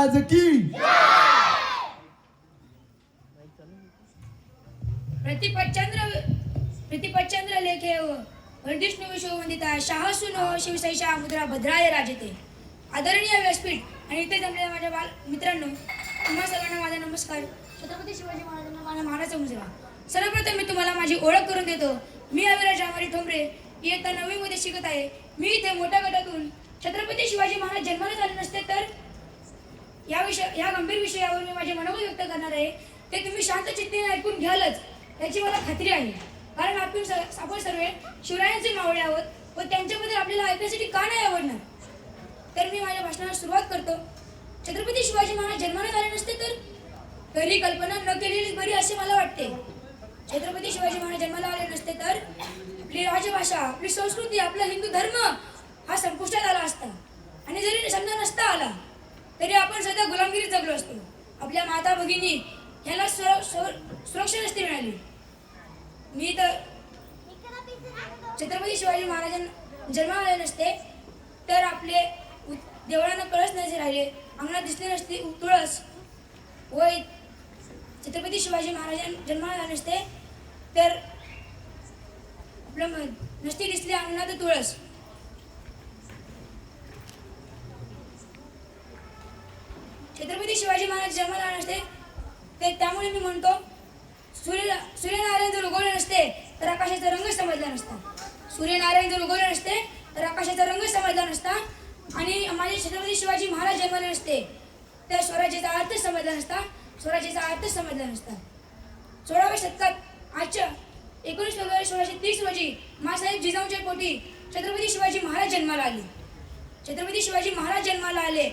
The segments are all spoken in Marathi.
महाराज की प्रतिपच्चंद्र लेखे वर्धिष्णु विश्ववंदिता शाहसूनो शिवसैषा मुद्रा भद्राय राजते. आदरणीय व्यासपीठ आणि इथे जमलेल्या माझ्या बाल मित्रांनो, तुम्हा सर्वांना माझा नमस्कार. छत्रपती शिवाजी महाराजांना माझा मानाचा मुजरा. सर्वप्रथम मी तुम्हाला माझी ओळख करून देतो. मी अविराज आमारी ठोंबरे, इयत्ता 9वी मध्ये शिकत आहे. मी इथे मोठ्या गटातून छत्रपती शिवाजी महाराज जन्माला झाले नसते तर या गंभीर विषयावर मी माझे मनोगत व्यक्त करणार आहे. ते तुम्ही शांत चित्तेने ऐकून घ्यालच याची मला खात्री आहे. कारण आपण सर्व शिवरायांचे मावळे आहोत व त्यांच्याबद्दल आपल्याला ऐकण्यासाठी का नाही आवडणार. तर मी माझ्या भाषणाला सुरुवात करतो. छत्रपती शिवाजी महाराज जन्माला झाले नसते तर खरी कल्पना न केलेली बरी असे मला वाटते. छत्रपती शिवाजी महाराज जन्माला आले नसते तर आपली राजभाषा, आपली संस्कृती, आपला हिंदू धर्म हा संपुष्टात आला असता. आणि जरी समजा नसता आला तरी आपण सध्या गुलामगिरीत जगलो असतो. आपल्या माता भगिनी ह्याला सुरक्षा नसती मिळाली. मी तर छत्रपती शिवाजी महाराजांना जन्माला आले नसते तर आपले देवळांना कळस नसे राहिले, अंगणात दिसले नसते तुळस, व छत्रपती शिवाजी महाराजांना जन्माला आले नसते तर आपलं नसती दिसली अंगणात तुळस. छत्रपती शिवाजी महाराज जन्माला आले नसते तर त्यामुळे मी म्हणतो सूर्यनारायण जर उगवले नसते तर आकाशाचा रंग समजला नसता. सूर्यनारायण जर उगवले नसते तर आकाशाचा रंग समजला नसता. आणि माझे छत्रपती शिवाजी महाराज जन्माले नसते तर स्वराज्याचा अर्थ समजला नसता. स्वराज्याचा अर्थ समजला नसता. 16व्या शतकात आजच्या 19 फेब्रुवारी 1630 रोजी मासाहेब जिजाऊंच्या पोटी छत्रपती शिवाजी महाराज जन्माला आले. छत्रपती शिवाजी महाराज जन्माला आले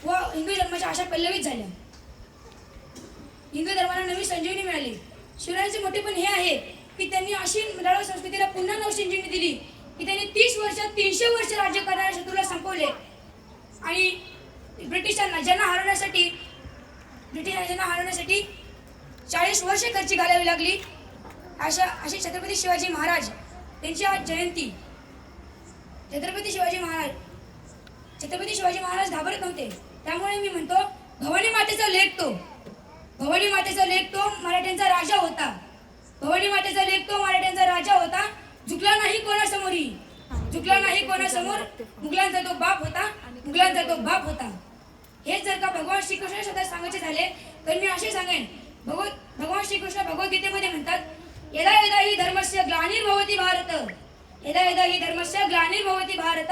व हिंदू धर्माच्या आशा पल्लवित झाल्या. हिंदू धर्माला नवी संजीवनी मिळाली. शिवरायांचे मोठेपण हे आहे की त्यांनी अशी लढाऊ संस्कृतीला पुन्हा नवसंजीवनी दिली की त्यांनी 30 वर्षात 300 वर्ष राज्य करणाऱ्या शत्रूला संपवले. आणि ब्रिटिशांना ज्यांना हरवण्यासाठी 40 वर्ष खर्ची घालावी लागली. असे छत्रपती शिवाजी महाराज त्यांची आज जयंती. छत्रपती शिवाजी महाराज घाबरत नव्हते. त्यामुळे मी म्हणतो भवानी मातेचा लेक तो मराठ्यांचा राजा होता. भवानी मातेचा लेक तो मराठ्यांचा राजा होता. झुकला नाही कोणासमोर मुघलांचा तो बाप होता. हेच जर का भगवान श्रीकृष्ण सदा सांगायचे झाले तर मी असे सांगेन. भगवान श्रीकृष्ण भगवद्गीतेमध्ये म्हणतात, यदा यदा ही धर्मस्य ग्लानिर्भवति भारत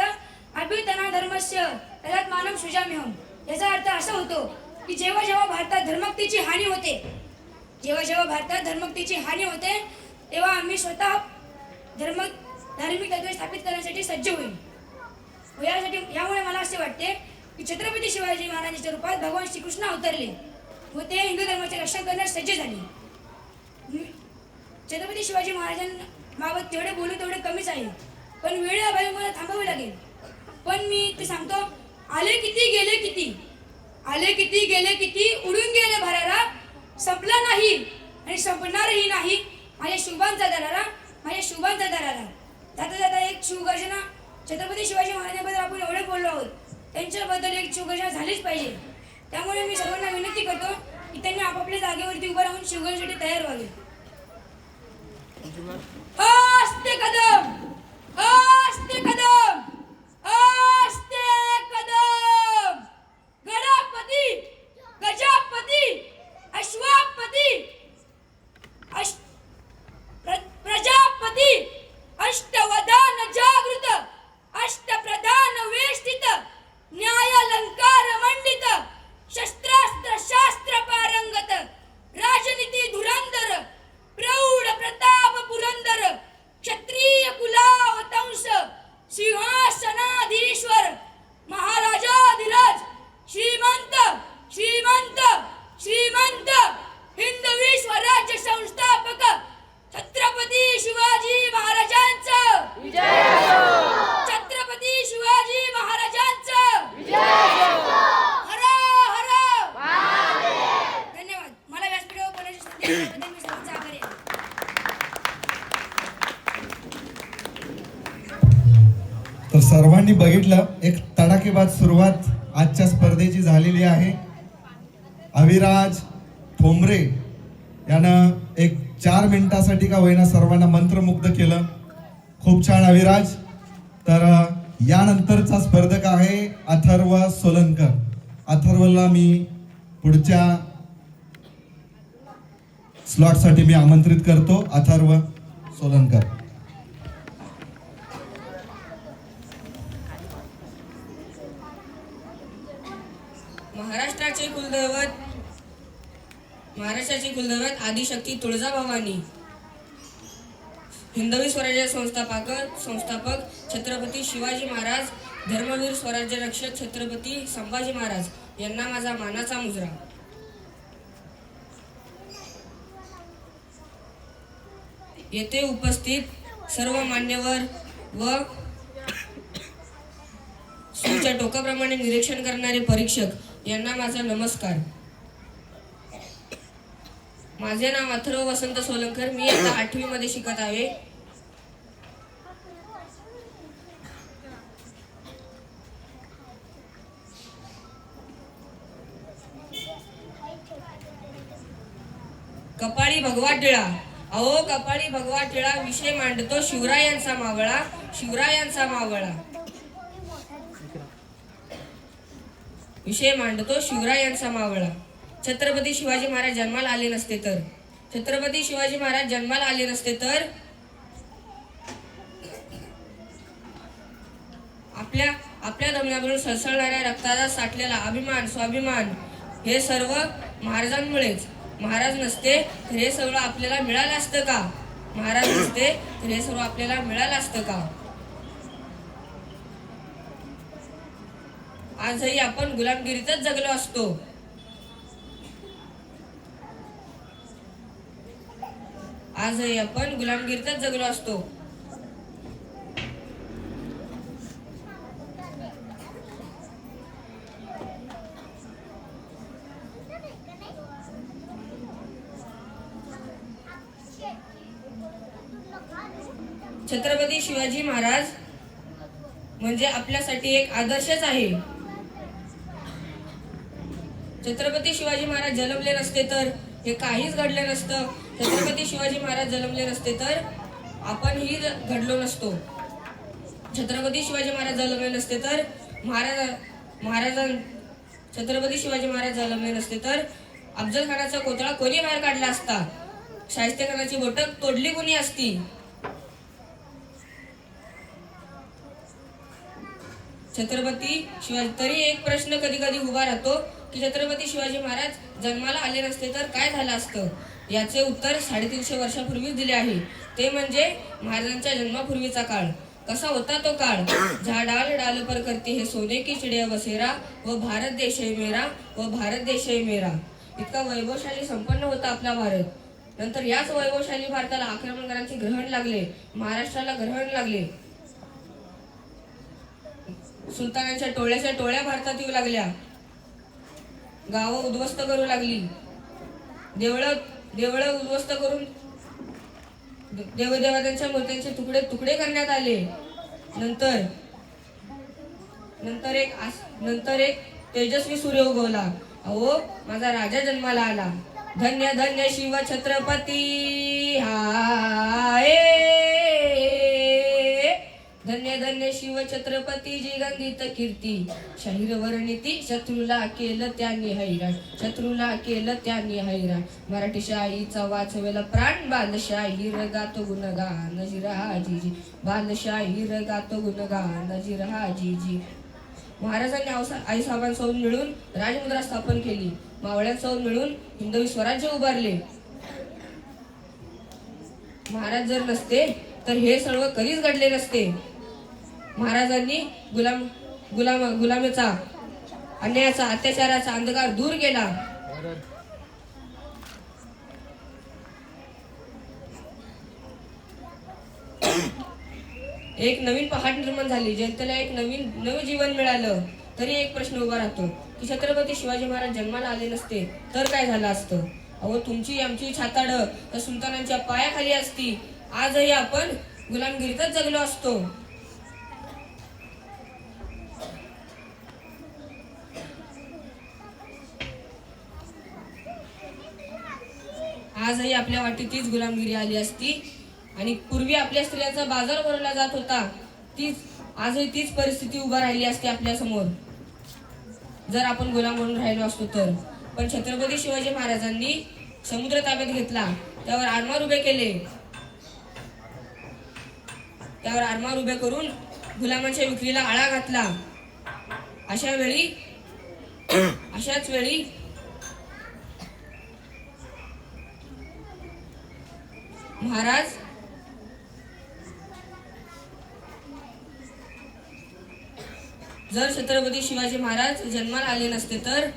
अभ्युत्थानात् धर्मस्य तदात्मानं सृजाम्यहम्. याचा अर्थ असा होतो की जेव्हा जेव्हा भारतात धर्मक्तीची हानी होते तेव्हा आम्ही स्वतः धार्मिक तत्त्वे स्थापित करण्यासाठी सज्ज होईल. यामुळे मला असे वाटते की छत्रपती शिवाजी महाराजांच्या रूपात भगवान श्रीकृष्ण अवतरले व ते हिंदू धर्माचे रक्षण करण्यास सज्ज झाले. छत्रपती शिवाजी महाराजांबाबत जेवढे बोलू तेवढे कमीच आहे. पण वेळेअभावी मला थांबावे लागेल. पण मी ते सांगतो, आले किती गेले किती उडून गेले भरारा, संपला नाही आणि संपणारही नाही माझ्या शुभांचा दरारा. जाता जाता एक शिवगर्जना. छत्रपती शिवाजी महाराजांबद्दल आपण एवढे बोललो आहोत, त्यांच्याबद्दल एक शिवगर्जना झालीच पाहिजे. त्यामुळे मी सर्वांना विनंती करतो की त्यांनी आपापल्या जागेवरती उभं राहून शिवगर्जनेसाठी तयार व्हावे. आस्ते कदम गणपती गजापती अश्वापती प्रजापती अष्टवदान जागृत अष्टप्रधान वेष्टित न्यायालंकार मंडित शस्त्रास्त्र शास्त्र पारंगत राजनीती धुरंधर प्रौढ प्रताप पुरंदर क्षत्रिय कुलावतंस सिंहासनाधीश्वर महाराजाधिराज श्रीमंत हिंदवी स्वराज्य संस्थापक छत्रपती शिवाजी महाराजांचं विजय असो. छत्रपती शिवाजी महाराजांचं विजय असो. हर हर महादेव. धन्यवाद. मला व्यासपीठावर बोलण्याची संधी दिल्याबद्दल मी सर्वांचा आभारी आहे. तर सर्वांनी बघितलं, एक तडाखेबाज सुरुवात आजच्या स्पर्धेची झालेली आहे. अविराज ठोंबरे यानं एक 4 मिनिटासाठी का होईना सर्वांना मंत्रमुग्ध केलं. खूप छान अविराज. तर यानंतरचा स्पर्धक आहे अथर्व सोलनकर. अथर्वला मी पुढच्या स्लॉटसाठी मी आमंत्रित करतो. अथर्व सोलनकर. महाराष्ट्राचे कुलदैवत आदिशक्ती तुळजाभवानी, हिंदवी स्वराज्य संस्थापक छत्रपती शिवाजी महाराज, धर्मवीर स्वराज्य रक्षक छत्रपती संभाजी महाराज यांना माझा मानाचा मुजरा. येथे उपस्थित सर्व मान्यवर व सूच्या टोकाप्रमाणे निरीक्षण करणारे परीक्षक यांना माझा नमस्कार. माझे नाव अथर्व वसंत सोलंकर. मी आता 8वी मध्ये शिकत आहे. कपाळी भगवा टिळा. अहो कपाळी भगवा टिळा विषय मांडतो शिवरायांचा मावळा, शिवरायांचा मावळा. विषय मांडतो शिवरायांचा मावळा. छत्रपती शिवाजी महाराज जन्माला आले नसते तर, छत्रपती शिवाजी महाराज जन्माला आले नसते तर आपल्या धमन्यावरून सळसळणाऱ्या रक्ताचा साठलेला अभिमान स्वाभिमान हे सर्व महाराजांमुळेच. महाराज नसते तर हे सगळं आपल्याला मिळालं असतं का? महाराज नसते तर हे सर्व आपल्याला मिळालं असतं का? आजही आपण गुलामगिरीतच जगलो असतो. आजही आपण गुलामगिरीतच जगलो असतो. छत्रपती शिवाजी महाराज म्हणजे आपल्यासाठी एक आदर्शच आहे. छत्रपती शिवाजी महाराज जन्मले नसते तर हे काहीच घडलं नसतं. छत्रपती शिवाजी महाराज जन्मले नसते तर आपणही घडलो नसतो. छत्रपती शिवाजी महाराज जन्मले नसते तर छत्रपती शिवाजी महाराज जन्मले नसते तर अफजल खानाचा कोथळा कोणी बाहेर काढला असता? शाहिस्तेखानाची बोटं तोडली कोणी असती? छत्रपती शिवाजी. तरी एक प्रश्न कधी कधी उभा राहतो की छत्रपती शिवाजी महाराज जन्माला आले नसते तर काय झालं असतं? याचे उत्तर 350 वर्षापूर्वीच दिले आहे. ते म्हणजे महाराजांच्या जन्मापूर्वीचा काळ. कसा होता तो काळ? झाडाल डाल पर करती है सोने की चिड़िया बसेरा, व भारत देश है मेरा, व भारत देश है मेरा. इतका वैभवशाली संपन्न होता आपला भारत. नंतर याच वैभवशाली भारताला आक्रमणकारांचे ग्रहण लागले, महाराष्ट्राला ग्रहण लागले. सुलतानांच्या टोळ्याच्या टोळ्या भारतात येऊ लागल्या, गावं उद्ध्वस्त करू लागली, देवळं उद्ध्वस्त करून देवदेवतांच्या मूर्त्यांचे तुकडे तुकडे करण्यात आले. नंतर एक तेजस्वी सूर्य उगवला. अहो माझा राजा जन्माला आला. धन्य धन्य शिव छत्रपती हाय, धन्य धन्य शिव छत्रपती जी गंधित कीर्ती, शाहीर वर्णिती शत्रूला केलं त्यांनी हैराण, शत्रूला केलं त्यांनी हैराण. मराठी शाहीचा वाचवेला प्राण, बालशाहीर गातो गुणगान जिराजीजी, बालशाहीर गातो गुणगान जिराजीजी. महाराजांनी आईसाहेबांसोबत मिळून राजमुद्रा स्थापन केली, मावळ्यांसोबत मिळून हिंदवी स्वराज्य उभारले. महाराज जर नसते तर हे सर्व कधीच घडले नसते. महाराजांनी गुलामीचा, अन्यायाचा, अत्याचाराचा अंधकार दूर केला. एक नवीन पहाट निर्माण झाली, जनतेला एक नवं जीवन मिळालं. तरी एक प्रश्न उभा राहतो की छत्रपती शिवाजी महाराज जन्माला आले नसते तर काय झालं असतं? अहो तुमची आमची छाताड तर सुलतानांच्या पायाखाली असती. आजही आपण गुलामगिरीतच जगलो असतो. आजही आपल्या वाटी तीच गुलामगिरी आली असती आणि पूर्वी आपल्या स्त्रियांचा बाजार भरवला जात होता आजही तीच परिस्थिती उभा राहिली असते आपल्या समोर जर आपण गुलाम म्हणून राहिलो असतो तर. पण छत्रपती शिवाजी महाराजांनी समुद्र ताब्यात घेतला, त्यावर आरमार उभे केले, त्यावर आरमार उभे करून गुलामांच्या विक्रीला आळा घातला. अशाच वेळी महाराज जर छत्रपती शिवाजी महाराज जन्माला आले नसते तर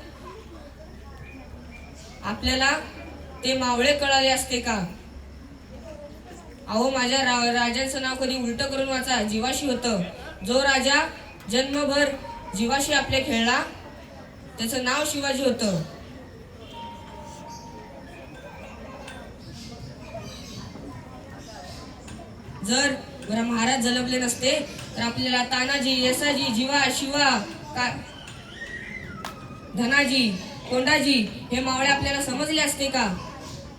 आपल्याला ते मावळे कळाले असते का? अहो माझ्या राजांचं नाव कधी उलट करून वाचा, जीवाशी होतं. जो राजा जन्मभर जीवाशी आपल्या खेळला त्याचं नाव शिवाजी होतं. जर महाराज जन्मले नसते तर आपल्याला तानाजी, येसाजी, जीवा, शिवा, धनाजी, कोंडाजी हे मावळे आपल्याला समजले असते का?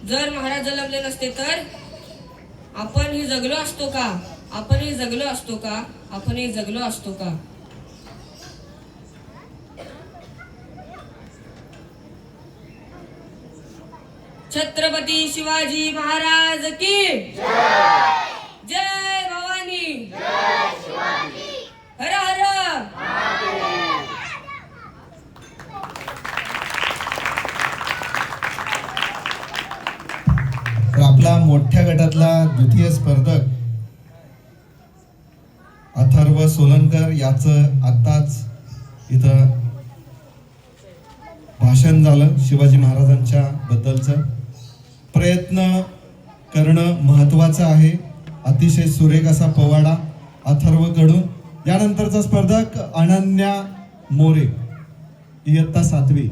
जर महाराज जन्मले नसते तर आपणही जगलो असतो का? आपणही जगलो असतो का? आपणही जगलो असतो का? छत्रपती शिवाजी महाराज की जय भवानी, हर हर. तर आपला मोठ्या गटातला द्वितीय स्पर्धक अथर्व सोलनकर याचं आत्ताच इथं भाषण झालं. शिवाजी महाराजांच्या बद्दलचं प्रयत्न करणं महत्वाचं आहे. अतिशय सुरेख असा पोवाडा अथर्वकडून. यानंतरचा स्पर्धक अनन्या मोरे, इयत्ता 7वी.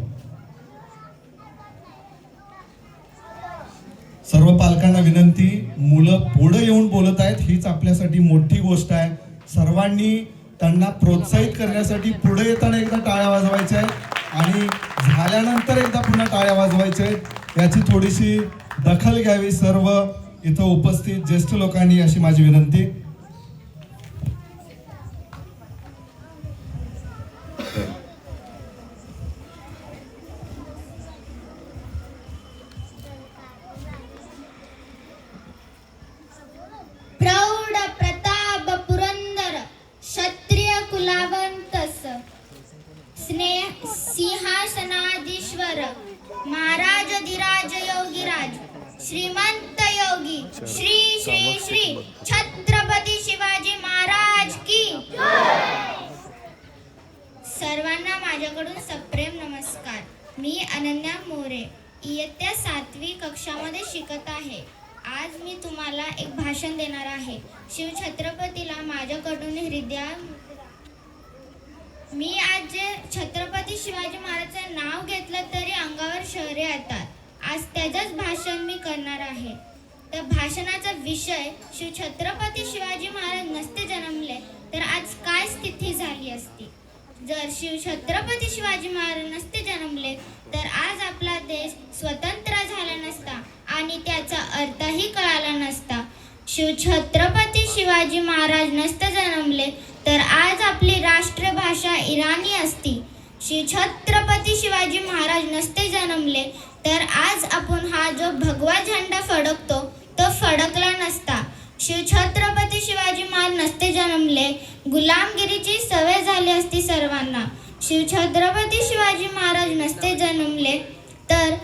सर्व पालकांना विनंती, मुलं पुढे येऊन बोलत आहेत हीच आपल्यासाठी मोठी गोष्ट आहे. सर्वांनी त्यांना प्रोत्साहित करण्यासाठी पुढे येताना एकदा टाळ्या वाजवायच्या आहेत आणि झाल्यानंतर एकदा पुन्हा टाळ्या वाजवायच्या आहेत. याची थोडीशी दखल घ्यावी सर्व इथं उपस्थित ज्येष्ठ लोकांनी, अशी माझी विनंती. प्रौढ प्रताप पुरंदर क्षत्रिय कुलावंतस सिंहासनाधीश्वर महाराजधिराज योगीराज श्रीमंत योगी श्री श्री श्री छत्रपती शिवाजी महाराज की. सर्वांना माझ्याकडून सप्रेम नमस्कार. मी अनन्या मोरे, इयत्ता 7वी कक्षामध्ये शिकत आहे. आज मी तुम्हाला एक भाषण देणार आहे. शिवछत्रपतीला माझ्याकडून मी आज जे छत्रपती शिवाजी महाराजांचं नाव घेतलं तरी अंगावर शहरे येतात. आज त्याचंच भाषण मी करणार आहे. तर भाषणाचा विषय, शिवछत्रपती शिवाजी महाराज नसते जन्मले तर आज काय स्थिती झाली असती. जर शिवछत्रपती शिवाजी महाराज नसते जन्मले तर आज आपला देश स्वतंत्र झाला नसता आणि त्याचा अर्थही कळाला नसता. शिवछत्रपती शिवाजी महाराज नसते जन्मले तर आज आपली राष्ट्रभाषा इराणी असती. शिवछत्रपती शिवाजी महाराज नसते जन्मले तर आज आपण हा जो भगवा झेंडा फडकतो तो फडकला नसता. शिवछत्रपती शिवाजी महाराज नसते जन्मले गुलामगिरीची सवय झाली असती सर्वांना. शिवछत्रपती शिवाजी महाराज नसते जन्मले तर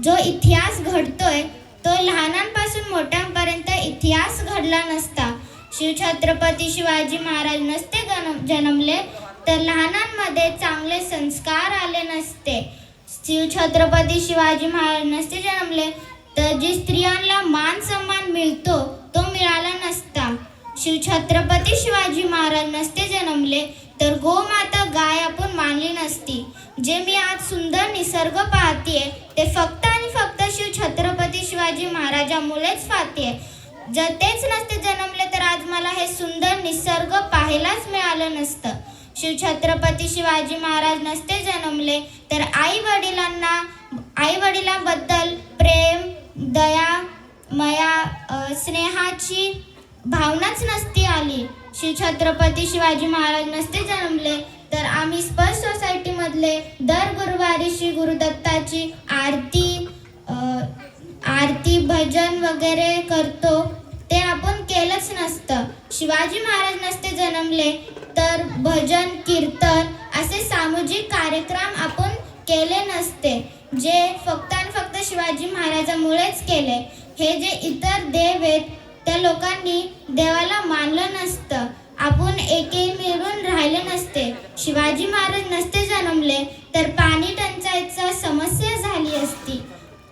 जो इतिहास घडतोय तो लहानांपासून मोठ्यांपर्यंत इतिहास घडला नसता. शिवछत्रपती शिवाजी महाराज नसते जन्मले तर लहानांमध्ये चांगले संस्कार आले नसते. शिवछत्रपती शिवाजी महाराज नसते जन्मले तर जी स्त्रियांना मान सन्मान मिळतो तो मिळाला नसता. शिवछत्रपती शिवाजी महाराज नसते जन्मले तर गोमाता गाय आपण मानली नसती. जे मी आज सुंदर निसर्ग पाहतेय ते फक्त आणि फक्त शिवछत्रपती शिवाजी महाराजांमुळेच पाहतेय. जर तेच नसते जन्मले तर आज मला हे सुंदर निसर्ग पाहायलाच मिळालं नसतं. शिवछत्रपती शिवाजी महाराज नसते जन्मले तर आई वडिलांबद्दल प्रेम, दया स्नेहाची भावनाच नसती आली, श्री छत्रपती शिवाजी महाराज नसते जन्मले, तर आम्ही स्पर्श सोसायटीमधले दर गुरुवारी श्री गुरुदत्ताची आरती भजन वगैरे करतो ते आपण केलंच नसतं. शिवाजी महाराज नसते जन्मले तर भजन कीर्तन असे सामाजिक कार्यक्रम आपण केले नसते, जे फक्त आणि फक्त शिवाजी महाराजांमुळेच केले. हे जे इतर देव आहेत त्या लोकांनी देवाला मानलं नसतं, आपण एके मिळून राहिले नसते. शिवाजी महाराज नसते जन्मले तर पाणी टंचाईचा समस्या झाली असती.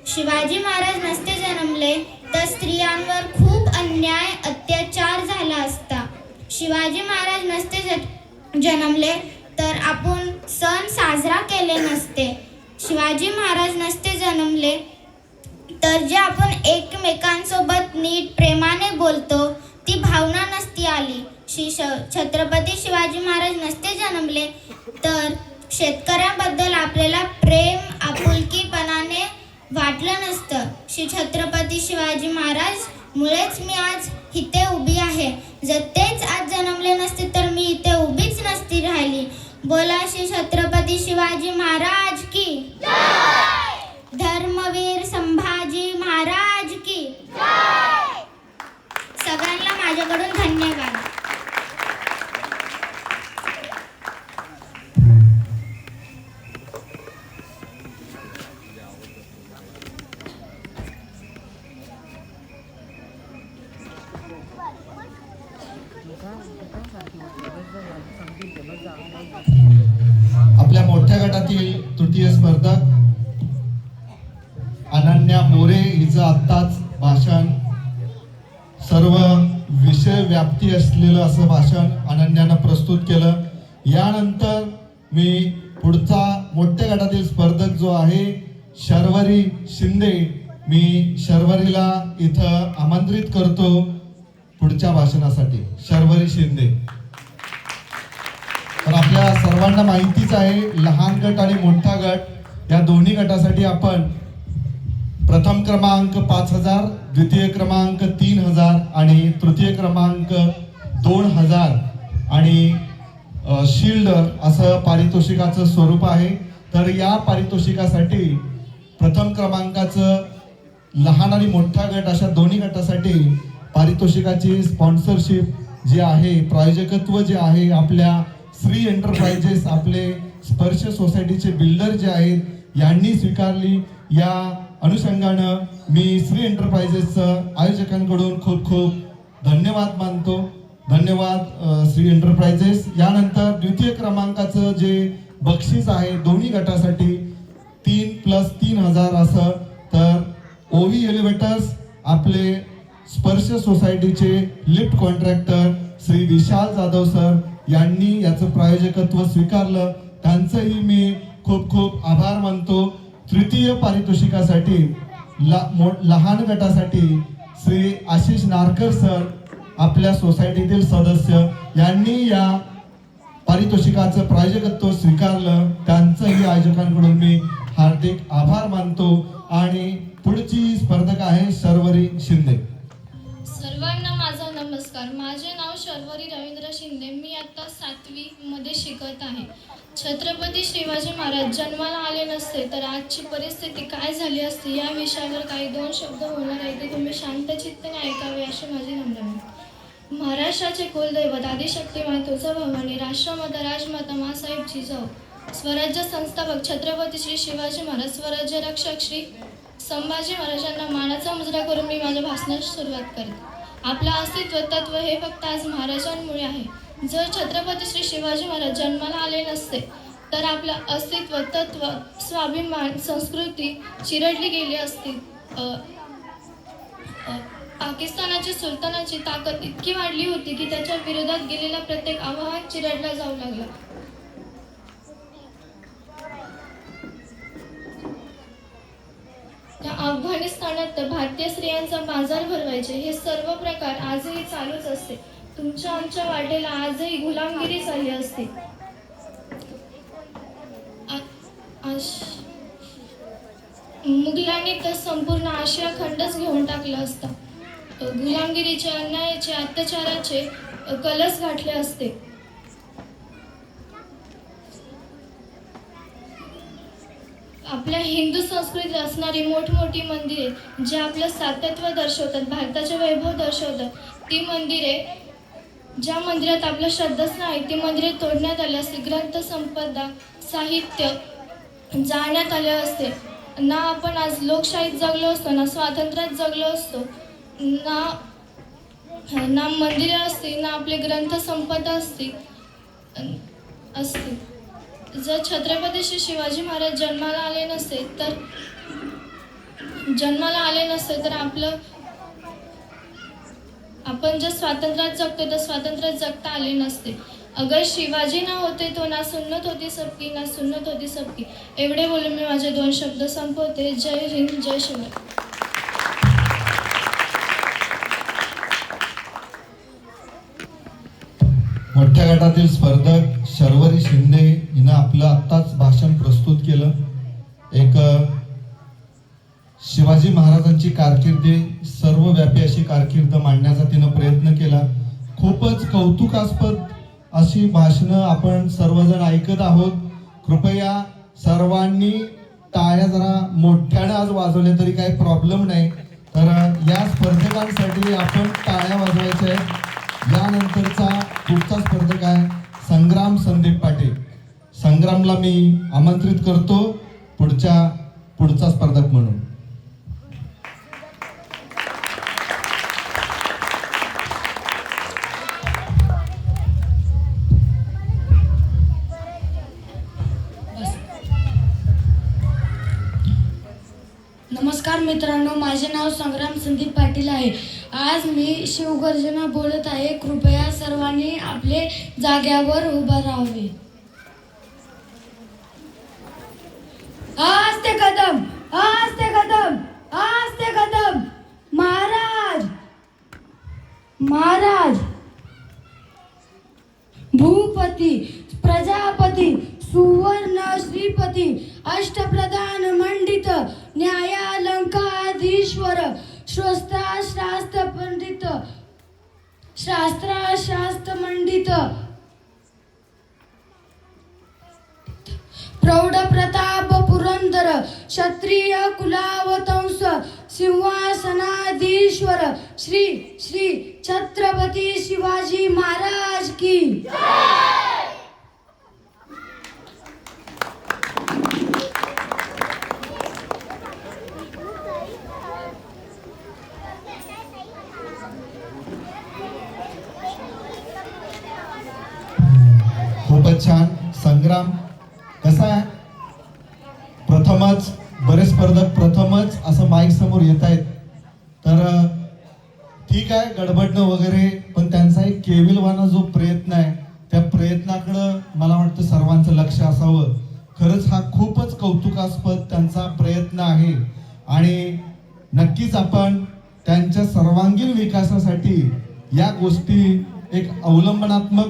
शिवाजी महाराज नसते जन्मले तर स्त्रियांवर खूप अन्याय अत्याचार झाला असता. शिवाजी महाराज नसते जन्मले तर आपण सण साजरा केले नसते. शिवाजी महाराज नसते जन्मले तर जे आपण एकमेकांसोबत नीट प्रेमाने बोलतो ती भावना नसती आली. छत्रपती शिवाजी महाराज नसते जन्मले तर शेतकऱ्यांबद्दल आपल्याला प्रेम आपुलकीपणाने वाटलं नसतं. श्री छत्रपती शिवाजी महाराज मुळेच मी आज इथे उभी आहे. जर तेच आज जन्मले नसते तर मी इथे उभीच नसती राहिली. बोला श्री छत्रपती शिवाजी महाराज की जय. धर्मवीर संभाजी महाराज की जय. सगळ्यांना माझ्याकडून धन्यवाद. आपल्या मोठ्या गटातील तृतीय स्पर्धक अनन्या मोरे हिचं आत्ताच भाषण, सर्व विषय व्याप्ती असलेलं असं भाषण अनन्यानं प्रस्तुत केलं. यानंतर मी पुढचा मोठ्या गटातील स्पर्धक जो आहे शर्वरी शिंदे, मी शर्वरीला इथं आमंत्रित करतो पुढच्या भाषणासाठी. शर्वरी शिंदे. तर आपल्या सर्वांना माहितीच आहे लहान गट आणि मोठा गट या दोन्ही गटासाठी आपण प्रथम क्रमांक 5,000, द्वितीय क्रमांक 3,000 आणि तृतीय क्रमांक 2,000 आणि शिल्ड असं पारितोषिकाचं स्वरूप आहे. तर या पारितोषिकासाठी प्रथम क्रमांकाचं लहान आणि मोठा गट अशा दोन्ही गटासाठी पारितोषिकाची स्पॉन्सरशिप जी आहे, प्रायोजकत्व जे आहे आपल्या श्री एंटरप्राइजेस, आपले स्पर्श सोसायटीचे बिल्डर जे आहेत यांनी स्वीकारली. या अनुषंगानं मी श्री एंटरप्राइजेसचं आयोजकांकडून खूप खूप धन्यवाद मानतो. धन्यवाद श्री एंटरप्राइजेस. यानंतर द्वितीय क्रमांकाचं जे बक्षीस आहे दोन्ही गटासाठी 3+3,000 असं, तर ओवी एलिव्हेटर्स आपले स्पर्श सोसायटीचे lift contractor Shri Vishal Jadhav sir यांनी याचं प्रायोजकत्व स्वीकारलं. त्यांचंही मी खूप खूप आभार मानतो. तृतीय पारितोषिकासाठी लहान गटासाठी श्री आशिष नारकर सर आपल्या सोसायटीतील सदस्य यांनी या पारितोषिकाचं प्रायोजकत्व स्वीकारलं. त्यांचंही आयोजकांकडून मी हार्दिक आभार मानतो. आणि पुढची स्पर्धक आहे शर्वरी शिंदे. सर्वांना माझा नमस्कार. माझे नाव शर्वरी रवींद्र शिंदे. मी आता 7वी मध्ये शिकत आहे. छत्रपती शिवाजी महाराज जन्माला आले नसते तर आजची परिस्थिती काय झाली असती या विषयावर काही 2 शब्द होणार आहे ते तुम्ही शांतचित्ताने ऐकावे अशी माझी नम्र विनंती. महाराष्ट्राचे कुलदैवत आदिशक्ती माता भवानी, राष्ट्रमाता राजमाता मासाहेब जिजाऊ, स्वराज्य संस्थापक छत्रपती श्री शिवाजी महाराज, स्वराज्य रक्षक श्री संभाजी महाराजांना मानाचा मुजरा करून मी माझ्या भाषणाची सुरुवात करते. आपलं अस्तित्व तत्व हे फक्त आज महाराजांमुळे आहे. जर छत्रपती श्री शिवाजी महाराज जन्माला आले नसते तर आपलं अस्तित्व तत्व स्वाभिमान संस्कृती चिरडली गेली असती. पाकिस्तानाची सुलतानाची ताकद इतकी वाढली होती की त्याच्या विरोधात गेलेला प्रत्येक आवाहन चिरडला जाऊ लागला. त्या अफगाणिस्तानात भारतीय स्त्रियांचा बाजार भरवायचे हे सर्व प्रकार आजही चालूच असते. तुमच्या आमच्या वाटेला आजही गुलामगिरी चालली असते. मुघलांनी तर संपूर्ण आशिया खंडच घेऊन टाकला असता. गुलामगिरीचे, अन्यायाचे, अत्याचाराचे कलस गाठले असते. आपल्या हिंदू संस्कृतीत असणारी मोठमोठी मंदिरे जे आपलं सातत्व दर्शवतात, भारताचे वैभव दर्शवतात, ती मंदिरे, ज्या मंदिरात आपलं श्रद्धाच नाही ती मंदिरे तोडण्यात आली असते. ग्रंथ संपदा, साहित्य जाळण्यात आले असते. ना आपण आज लोकशाहीत जगलो असतो, ना स्वातंत्र्यात जगलो असतो, ना मंदिरे असती, ना आपले ग्रंथ संपदा असते. जर छत्रपती श्री शिवाजी महाराज जन्माला आले नसते तर आपण जर स्वातंत्र्यात जगतो तर स्वातंत्र्यात जगता आले नसते. अगर शिवाजी ना होते तो ना सुन्नत होती सबकी, ना सुन्नत होती सबकी. एवढे बोलून मी माझे 2 शब्द संपवते. जय हिंद, जय शिवाजी. मोठ्या गटातील स्पर्धक शर्वरी शिंदे हिनं आपलं आत्ताच भाषण प्रस्तुत केलं. एक शिवाजी महाराजांची कारकिर्दी, सर्वव्यापी अशी कारकीर्द मांडण्याचा तिनं प्रयत्न केला. खूपच कौतुकास्पद अशी भाषणं आपण सर्वजण ऐकत आहोत. कृपया सर्वांनी टाळ्या जरा मोठ्याने आज वाजवल्या तरी काही प्रॉब्लेम नाही. तर या स्पर्धकांसाठी आपण टाळ्या वाजवायच्या आहेत. यानंतरचा पुढचा स्पर्धक आहे संग्राम संदीप पाटील. संग्रामला मी आमंत्रित करतो पुढचा स्पर्धक म्हणून. नमस्कार मित्रांनो, माझे नाव संग्राम संदीप पाटील आहे. आज मी शिवगर्जना बोलत आहे. कृपया सर्वांनी आपले जाग्यावर उभं राहावे. आस्ते कदम, आस्ते कदम, आस्ते कदम. महाराज, महाराज, भूपती, प्रजापती, सुवर्ण श्रीपती, अष्टप्रधान मंडित, न्यायालंकाधीश्वर, शास्त्र पंडित, शास्त्र मंडित, प्रौढ प्रताप पुरंदर, क्षत्रिय कुलावतंस, सिंहासनाधीश्वर, श्री श्री छत्रपती शिवाजी महाराज की. खूपच छान. संग्राम कसा आहे? बरेच स्पर्धक प्रथमच असं माईक समोर येत आहेत. तर ठीक आहे, गडबडणं वगैरे, पण त्यांचा एक केविलवाना जो प्रयत्न आहे त्या प्रयत्नाकडं मला वाटतं सर्वांचं लक्ष असावं. खरंच हा खूपच कौतुकास्पद त्यांचा प्रयत्न आहे आणि नक्कीच आपण त्यांच्या सर्वांगीण विकासासाठी या गोष्टी एक अवलंबनात्मक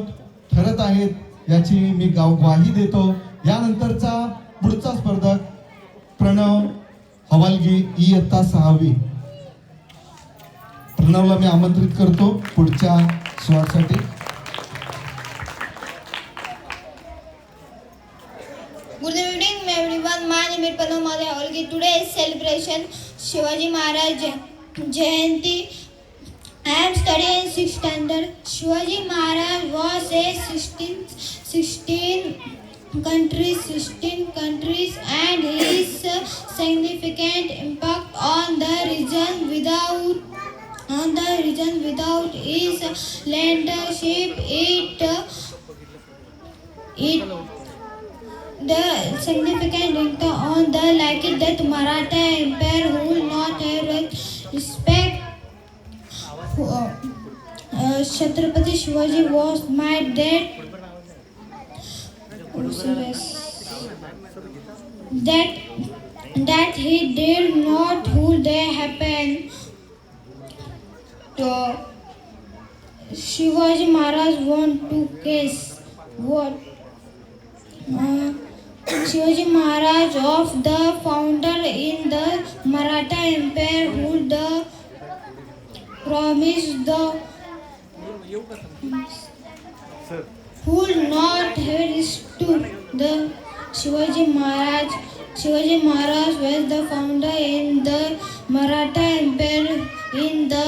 ठरत आहेत याची मी ग्वाही देतो. यानंतरचा पुढचा स्पर्धक प्रणव हवालगी, इयत्ता 6वी. प्रणवला मी आमंत्रित करतो पुढच्या स्लॉटसाठी. Good evening everyone. My name is Pranav Hawalgi. Today is celebration Shivaji Maharaj Jayanti. I am studying in 6th standard. Shivaji Maharaj was a 16 countries and his significant impact on the region without his leadership the significant impact on the like that Maratha Empire would not have respect. Chhatrapati Shivaji was mad that he did not who they happen to Shivaji Maharaj want to case what Shivaji Maharaj of the founder in the Maratha Empire ruled the promised the would not have restored the Shivaji Maharaj. Shivaji Maharaj was the founder in the Maratha Empire in the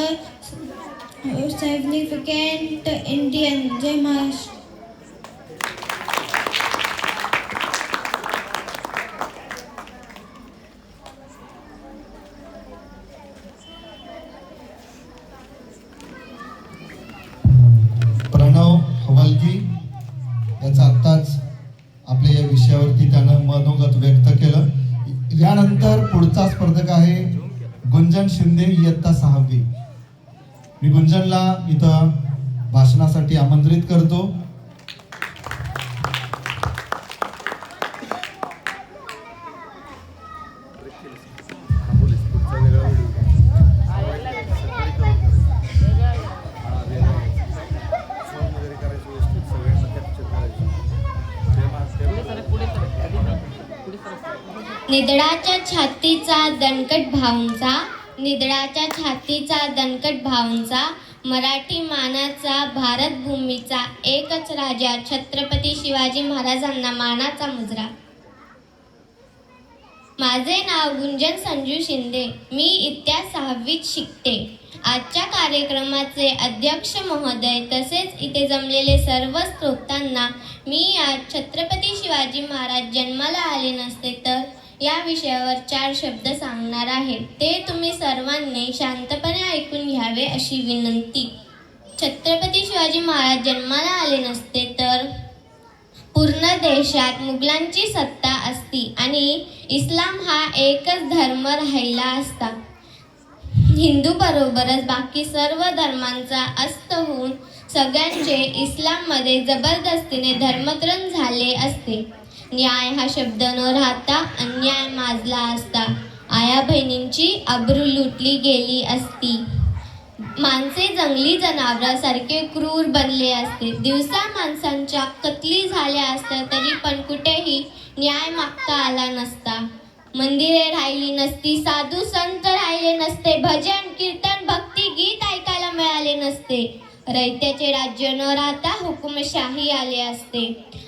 significant Indian. Jai Maharashtra. Pranab हवालगी याचा आत्ताच आपल्या या विषयावरती त्यानं मनोगत व्यक्त केलं. यानंतर पुढचा स्पर्धक आहे गुंजन शिंदे, इयत्ता 6वी. मी गुंजनला इथं भाषणासाठी आमंत्रित करतो. निधडाच्या छातीचा दणकट भाऊंचा, निधडाच्या छातीचा दणकट भाऊंचा, मराठी मानाचा, भारत भूमीचा एकच राजा, छत्रपती शिवाजी महाराजांना मानाचा मुजरा. माझे नाव गुंजन संजू शिंदे. मी इयत्ता 6वीत शिकते. आजच्या कार्यक्रमाचे अध्यक्ष महोदय तसेच इथे जमलेले सर्व श्रोत्यांना मी आज छत्रपती शिवाजी महाराज जन्माला आले नसते तर या विषयावर 4 शब्द सांगणार आहे. ते तुम्ही सर्वांनी शांतपणे ऐकून घ्यावे अशी विनंती. छत्रपती शिवाजी महाराज जन्माला आले नसते तर पूर्ण देशात मुघलांची सत्ता असती आणि इस्लाम हा एकच धर्म राहिला असता. हिंदू बरोबरच बाकी सर्व धर्मांचा अस्त होऊन सगळ्यांचे इस्लाममध्ये जबरदस्तीने धर्मांतरण झाले असते. न्याय हा शब्द न राहता अन्याय माजला असता. आया बहिणींची अब्रू लुटली गेली असती. माणसे जंगली जनावरांसारखे क्रूर बनले असते. दिवसा माणसांच्या कत्तली झाल्या असत्या तरी पण कुठेही न्याय मागता आला नसता. मंदिरे राहिली नसती, साधू संत राहिले नसते, भजन कीर्तन भक्ती गीत ऐकायला मिळाले नसते. रयत्याचे राज्य न राहता हुकुमशाही आले असते.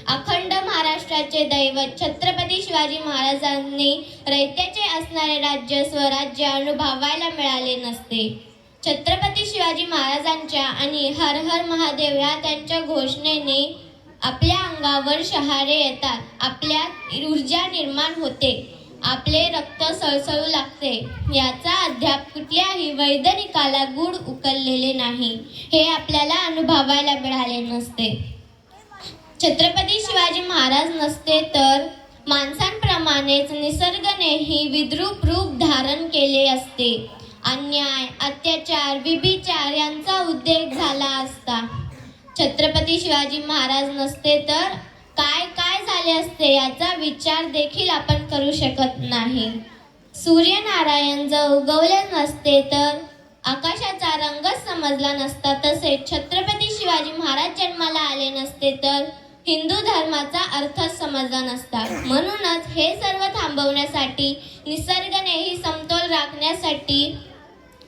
अखंड महाराष्ट्राचे दैवत छत्रपती शिवाजी महाराजांनी रयत्याचे असणारे राज्य स्वराज्य अनुभवायला मिळाले नसते. छत्रपती शिवाजी महाराजांच्या आणि हर हर महादेव या त्यांच्या घोषणेने आपल्या अंगावर शहारे येतात. आपल्यात ऊर्जा निर्माण होते. आपले रक्त सळसळू लागते. याचा अद्याप कुठल्याही वैज्ञानिकाला गूढ उकललेले नाही. हे आपल्याला अनुभवायला मिळाले नसते. छत्रपती शिवाजी महाराज नसते तर माणसांप्रमाणेच निसर्गानेही विद्रूप रूप धारण केले असते. अन्याय, अत्याचार, व्यभिचार यांचा उद्रेक झाला असता. छत्रपती शिवाजी महाराज नसते तर काय काय झाले असते याचा विचार देखील आपण करू शकत नाही. सूर्यनारायण जर उगवले नसते तर आकाशाचा रंगच समजला नसता. तसेच छत्रपती शिवाजी महाराज जन्माला आले नसते तर हिंदू धर्माचा अर्थच समजला नसता. म्हणूनच हे सर्व थांबवण्यासाठी, निसर्गानेही समतोल राखण्यासाठी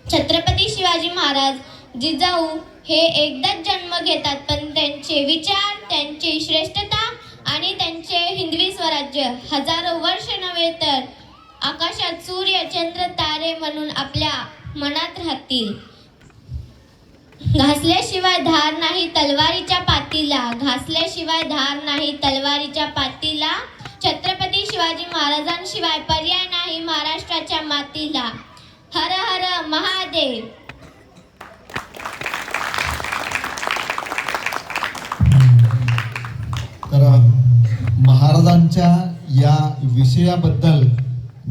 छत्रपती शिवाजी महाराज जिजाऊ हे एकदाच जन्म घेतात, पण त्यांचे विचार, त्यांची श्रेष्ठता आणि त्यांचे हिंदवी स्वराज्य हजारो वर्ष नव्हे तर आकाशात सूर्य, चंद्र, तारे म्हणून आपल्या मनात राहतील. घासल्याशिवाय धार नाही तलवारीच्या पातीला, घासल्याशिवाय धार नाही तलवारीच्या पातीला. छत्रपती शिवाजी महाराजांशिवाय पर्याय नाही महाराष्ट्राच्या मातीला. हर हर महादेव. तर महाराजांच्या या विषयाबद्दल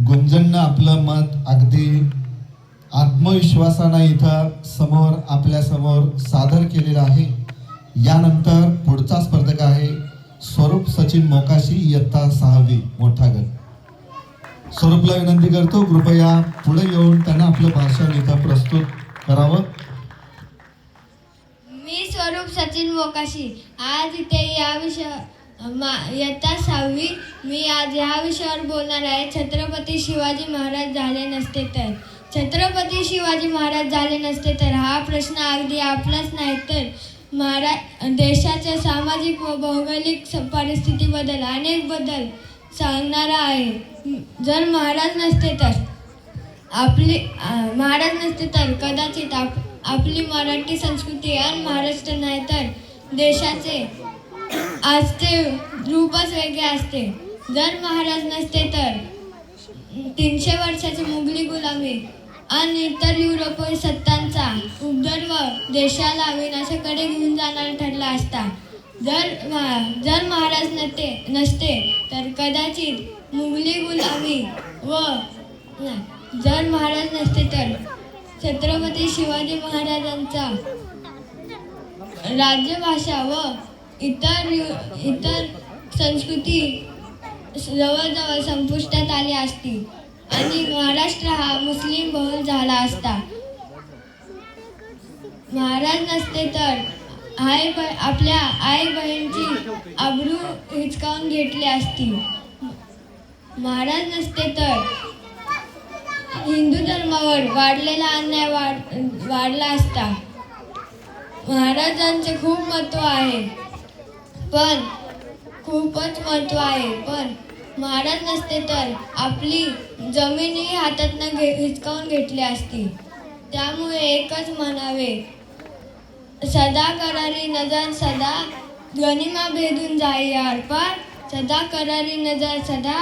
गुंजननं आपलं मत अगदी आत्मविश्वासानं इथं आपल्या समोर सादर केलेलं आहे. यानंतर पुढचा स्पर्धक आहे स्वरूप सचिन मोकाशी, इयत्ता 6वी, मोठा गट. स्वरूपला विनंती करतो कृपया पुढे येऊन त्यांना आपलं भाषण इथं प्रस्तुत करावं. मी स्वरूप सचिन मोकाशी आज इथे या इयत्ता 6वी. मी आज या विषयावर बोलणार आहे. छत्रपती शिवाजी महाराज झाले नसते तर. छत्रपती शिवाजी महाराज झाले नसते तर हा प्रश्न अगदी आपलाच नाही तर देशाच्या सामाजिक व भौगोलिक परिस्थितीबद्दल अनेक बदल सांगणारा आहे. जर महाराज नसते तर कदाचित आपली मराठी संस्कृती आणि महाराष्ट्र नाही तर देशाचे आजचे रूपच वेगळे असते. जर महाराज नसते तर 300 वर्षाची मुघली गुलामी आणि इतर युरोपीय सत्तांचा उपद्रव देशाला विनाशाकडे घेऊन जाणारा ठरला असता. जर महाराज नसते तर कदाचित मुघली गुलामी जर महाराज नसते तर छत्रपती शिवाजी महाराजांचा राज्यभाषा व इतर संस्कृती जवळजवळ संपुष्टात आली असती आणि महाराष्ट्र हा मुस्लिम बहुल झाला असता. महाराज नसते तर आपल्या आई बहिणीची आबरू हिचकावून घेतली असती. महाराज नसते तर हिंदू धर्मावर वाढलेला अन्याय वाढला असता. महाराजांचे खूपच महत्त्व आहे पण महाराज नसते तर आपली जमीनही हातातनं हिसकावून घेतली असती. त्यामुळे एकच म्हणावे, सदा करारी नजर सदा गनिमा भेदून जाई आरपार. सदा करारी नजर सदा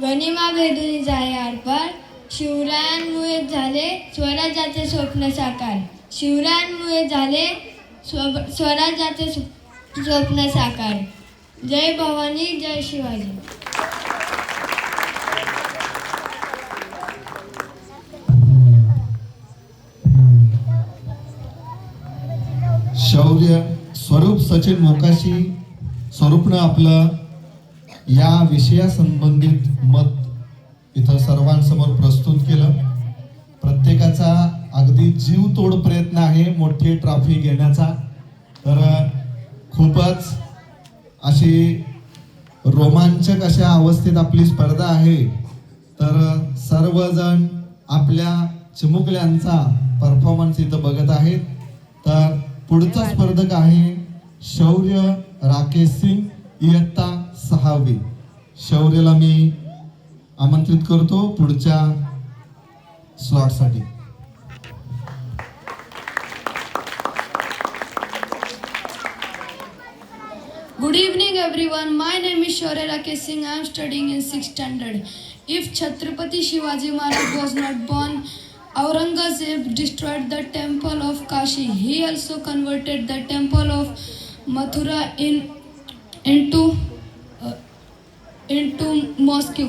गनिमा भेदून जाई आरपार. शिवरायांमुळे झाले स्वराज्याचे स्वप्न साकार. शिवरायांमुळे झाले स्वराज्याचे स्वप्न साकार. जय भवानी, जय शिवाजी. शौर्य स्वरूप सचिन मोकाशी स्वरूपनं आपलं या विषयासंबंधित मत इथं सर्वांसमोर प्रस्तुत केलं. प्रत्येकाचा अगदी जीवतोड प्रयत्न आहे मोठी ट्रॉफी घेण्याचा. तर खूपच अशी रोमांचक अशा अवस्थेत आपली स्पर्धा आहे. तर सर्वजण आपल्या चिमुकल्यांचा परफॉर्मन्स इथं बघत आहेत. तर पुढचा स्पर्धक आहे शौर्य राकेश सिंग, इयत्ता 6वी. शौर्यला मी आमंत्रित करतो पुढच्या स्लॉटसाठी. Good evening everyone. My name is Shaurya Rakesh Singh. I am studying in 6th standard. If Chhatrapati Shivaji Maharaj was not born, Aurangzeb destroyed the temple of Kashi. He also converted the temple of Mathura into mosque.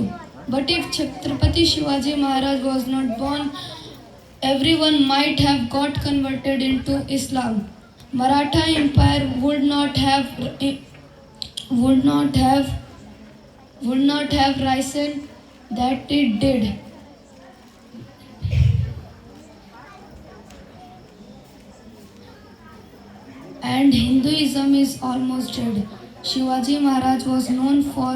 But if Chhatrapati Shivaji Maharaj was not born, everyone might have got converted into Islam. Maratha Empire would not have risen that it did. And Hinduism is almost dead. Shivaji Maharaj was known for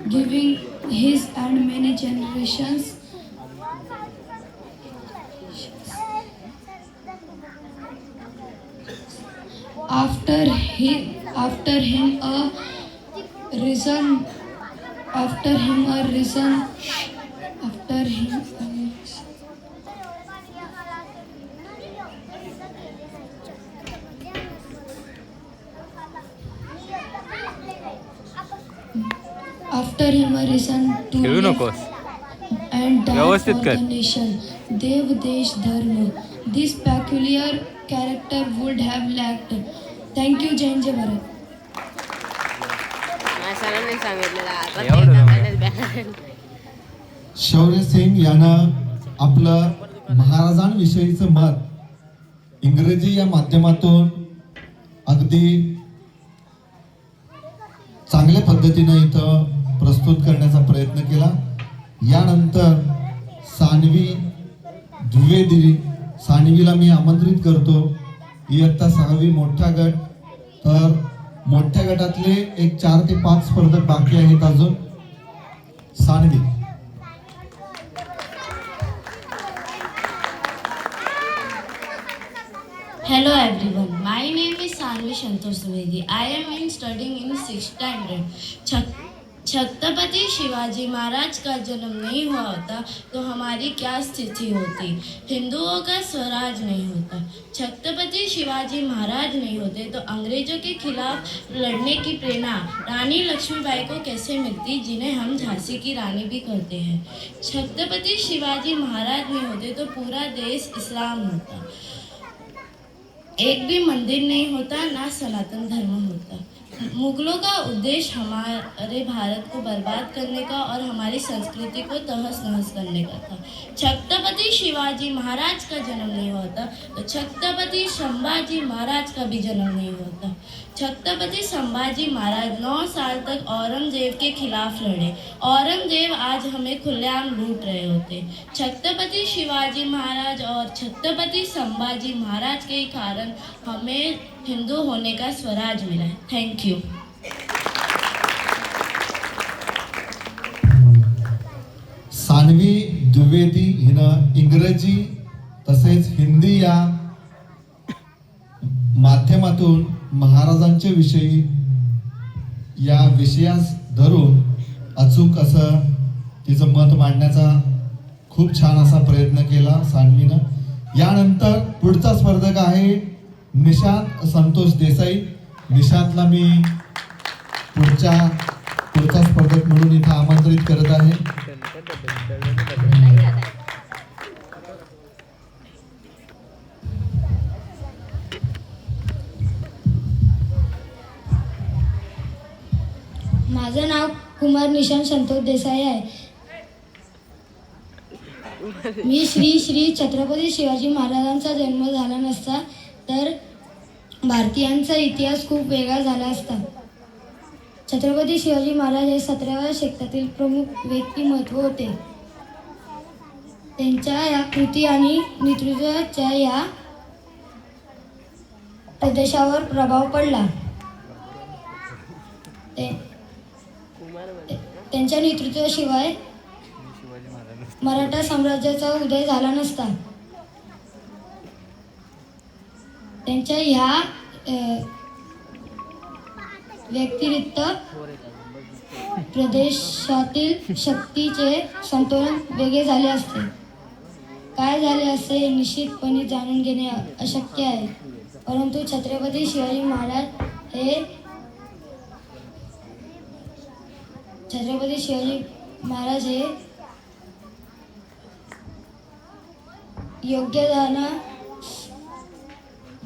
giving his and many generations after him a risen to live and die for the nation. Dev Desh Dharma. This peculiar character would have lacked. Thank you, Jai Hind, Jai Bharat. शौर्य सिंग यानं आपलं महाराजांविषयीचं मत इंग्रजी या माध्यमातून अगदी चांगल्या पद्धतीने इथं प्रस्तुत करण्याचा प्रयत्न केला. यानंतर सानवी द्विवेदी, सानवीला मी आमंत्रित करतो. इयत्ता 6वी मोठा गट. तर मोठ्या गटातले एक 4 ते 5 स्पर्धक बाकी आहेत अजून. Saanvi. Hello everyone, my name is Sanvi Santosh Dwivedi. I am studying in 6th standard. Chhatrapati Shivaji Maharaj का जन्म नहीं हुआ होता तो हमारी क्या स्थिति होती। हिंदुओं का स्वराज नहीं होता। छत्रपति शिवाजी महाराज नहीं होते तो अंग्रेजों के खिलाफ लड़ने की प्रेरणा रानी लक्ष्मीबाई को कैसे मिलती, जिन्हें हम झांसी की रानी भी कहते हैं। छत्रपति शिवाजी महाराज नहीं होते तो पूरा देश इस्लाम होता। एक भी मंदिर नहीं होता, ना सनातन धर्म होता। मुगलों का उद्देश्य हमारे भारत को बर्बाद करने का और हमारी संस्कृति को तहस नहस करने का था। छत्रपति शिवाजी महाराज का जन्म नहीं होता तो छत्रपति संभाजी महाराज का भी जन्म नहीं होता। छत्रपति संभाजी महाराज 9 साल तक औरंगजेब के खिलाफ लड़े। औरंगजेब आज हमें खुलेआम लूट रहे होते। छत्रपति शिवाजी महाराज और छत्रपति संभाजी महाराज के कारण हमें हिंदू होने का स्वराज मिला है। Thank you. सानवी द्विवेदी हिनं इंग्रजी तसेच हिंदी या माध्यमातून महाराजांच्या विषयी या विषयास धरून अचूक असं तिचं मत मांडण्याचा खूप छान असा प्रयत्न केला सानवीनं। यानंतर पुढचा स्पर्धक आहे निशांत संतोष देसाई। निशांतला मी पुढचा स्पर्धक म्हणून इथं आमंत्रित करत आहे। माझं नाव कुमार निशांत संतोष देसाई आहे। मी श्री छत्रपती शिवाजी महाराजांचा जन्म झाला नसता तर भारतीयांचा इतिहास खूप वेगळा झाला असता। छत्रपती शिवाजी महाराज हे 17व्या शतकातील प्रमुख व्यक्तिमत्व होते। त्यांच्या या कृती आणि नेतृत्वाच्या या प्रदेशावर प्रभाव पडला। त्यांच्या नेतृत्वाशिवाय मराठा साम्राज्याचा उदय झाला नसता। त्यांच्या ह्या व्यतिरिक्त प्रदेशातील शक्तीचे संतुलन वेगळे झाले असते। काय झाले असते हे निश्चितपणे जाणून घेणे अशक्य आहे, परंतु छत्रपती शिवाजी महाराज हे योग्यतेने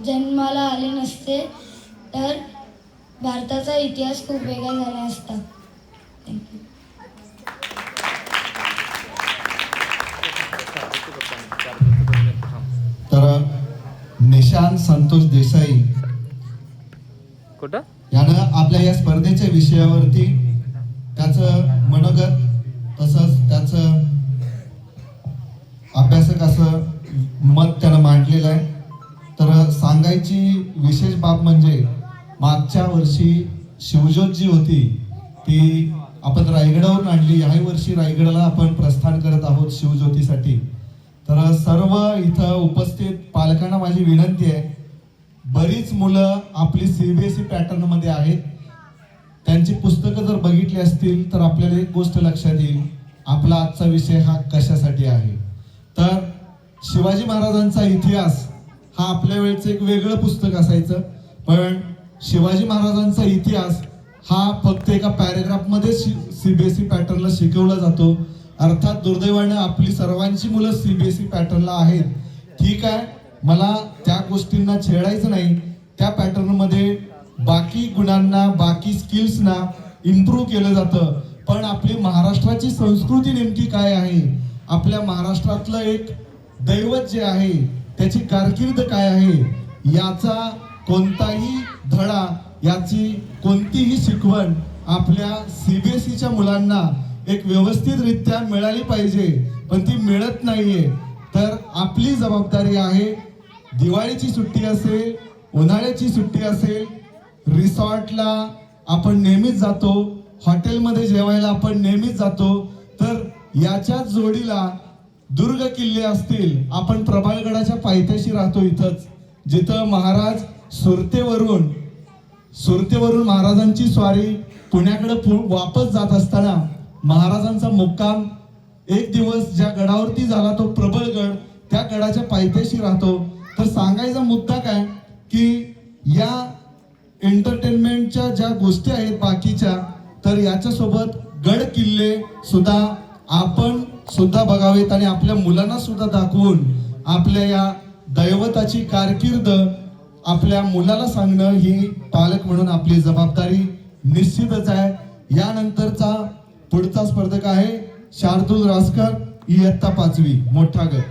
जन्माला आले नसते तर भारताचा इतिहास खूप वेगळा झाला असता। थँक्यू। तर निशांत संतोष देसाई यानं आपल्या या स्पर्धेच्या विषयावरती त्याचं मनोगत तसंच त्याचं अभ्यासक असं मत त्यानं मांडलेलं आहे। तर सांगायची विशेष बाब म्हणजे मागच्या वर्षी शिवज्योत जी होती ती आपण रायगडावरून आणली। याही वर्षी रायगडाला आपण प्रस्थान करत आहोत शिवज्योतीसाठी। तर सर्व इथं उपस्थित पालकांना माझी विनंती आहे, बरीच मुलं आपली CBSE पॅटर्न मध्ये आहेत। त्यांची पुस्तकं जर बघितली असतील तर आपल्याला एक गोष्ट लक्षात येईल, आपला आजचा विषय हा कशासाठी आहे। तर शिवाजी महाराजांचा इतिहास हा आपल्या वेळेचं एक वेगळं पुस्तक असायचं, पण शिवाजी महाराजांचा इतिहास हा फक्त एका पॅरेग्राफ मध्ये CBSE पॅटर्नला शिकवला जातो। अर्थात दुर्दैवाने आपली सर्वांची मुलं CBSE पॅटर्नला आहेत, ठीक आहे, मला त्या गोष्टींना छेडायचं नाही। त्या पॅटर्न मध्ये बाकी गुणांना बाकी स्किल्सना इम्प्रूव्ह केलं जातं, पण आपली महाराष्ट्राची संस्कृती नेमकी काय आहे, आपल्या महाराष्ट्रातलं एक दैवत जे आहे त्याची कारकीर्द काय आहे, याचा कोणताही धडा, याची कोणतीही शिकवण आपल्या CBSEच्या मुलांना एक व्यवस्थितरित्या मिळाली पाहिजे, पण ती मिळत नाहीये। तर आपली जबाबदारी आहे, दिवाळीची सुट्टी असेल, उन्हाळ्याची सुट्टी असेल, रिसॉर्टला आपण नेहमीच जातो, हॉटेलमध्ये जेवायला आपण नेहमीच जातो, तर याच्याच जोडीला दुर्ग किल्ले असतील, आपण प्रभाळगडाच्या पायथ्याशी राहतो इथंच, जिथं महाराज सुरतेवरून महाराजांची स्वारी पुण्याकडे वापस जात असताना महाराजांचा मुक्काम एक दिवस ज्या गडावरती झाला तो प्रबळगड, त्या गडाच्या पायथ्याशी राहतो. तर सांगायचा मुद्दा काय की या एंटरटेनमेंटच्या ज्या गोष्टी आहेत बाकीच्या, तर याच्यासोबत गड किल्ले सुद्धा आपण सुद्धा बघावेत आणि आपल्या मुलांना सुद्धा दाखवून आपल्या या दैवताची कारकीर्द आपल्या मुलाला सांगणं ही पालक म्हणून आपली जबाबदारी निश्चितच आहे. यानंतरचा पुढचा स्पर्धक आहे शार्दूल रासकर, इयत्ता 5वी, मोठा गट.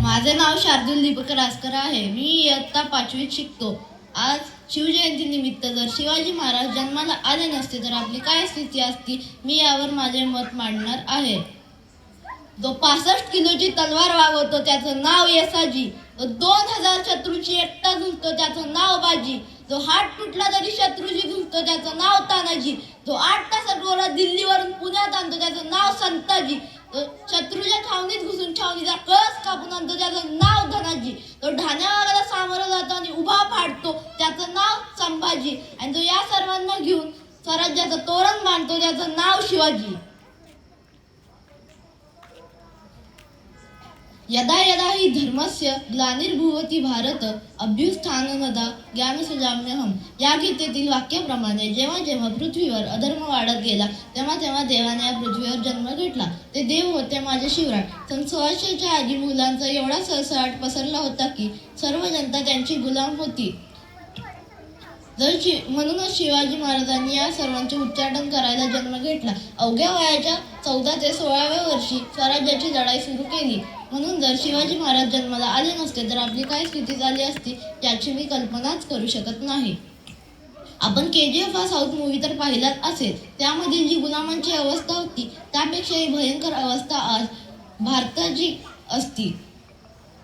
माझे नाव शार्दूल दीपक रासकर आहे. मी इयत्ता 5वीत शिकतो. आज शिवजयंती निमित्त जर शिवाजी महाराज जन्माला आले नसते तर आपली काय स्थिती असती, मी यावर माझे मत मांडणार आहे. जो 65 किलोची तलवार वागवतो त्याचं नाव येसाजी. जो 2000 शत्रूची एकटा झुंजतो त्याचं नाव बाजी. जो हात तुटला तरी शत्रूची झुंजतो त्याचं नाव तानाजी. जो 8 तासात गोळा दिल्लीवरून पुण्यात आणतो त्याचं नाव संताजी. तो शत्रूच्या छावणीत घुसून छावणीचा कळस कापून आणतो त्याचं नाव धनाजी. तो ढाण्यावाला सामोरं जातो आणि उभा फाडतो त्याचं नाव संभाजी. आणि जो या सर्वांना घेऊन स्वराज्याचं तोरण मांडतो त्याचं नाव शिवाजी. यदा यदा हि धर्मस्य ग्लानिर्भुवति भारत अभ्युत्थानमदा ज्ञानसुजाम्यहम्. या गीतेतील वाक्याप्रमाणे जेव्हा जेव्हा पृथ्वीवर अधर्म वाढत गेला तेव्हा तेव्हा देवाने या पृथ्वीवर जन्म घेतला. ते देव होते माझे शिवराट. सन 1600च्या आधी मुलांचा एवढा सळसळाट पसरला होता की सर्व जनता त्यांची गुलाम होती. म्हणूनच शिवाजी महाराजांनी या सर्वांचे उच्चाटन करायला जन्म घेतला. अवघ्या वयाच्या 14 ते 16व्या वर्षी स्वराज्याची लढाई सुरू केली. म्हणून जर शिवाजी महाराज जन्माला आले नसते तर आपली काय स्थिती झाली असती याची मी कल्पनाच करू शकत नाही. आपण KGF हा साऊथ मूवी तर पाहिलाच असेल. त्यामधील जी गुलामांची अवस्था होती त्यापेक्षाही भयंकर अवस्था आज भारताची असती.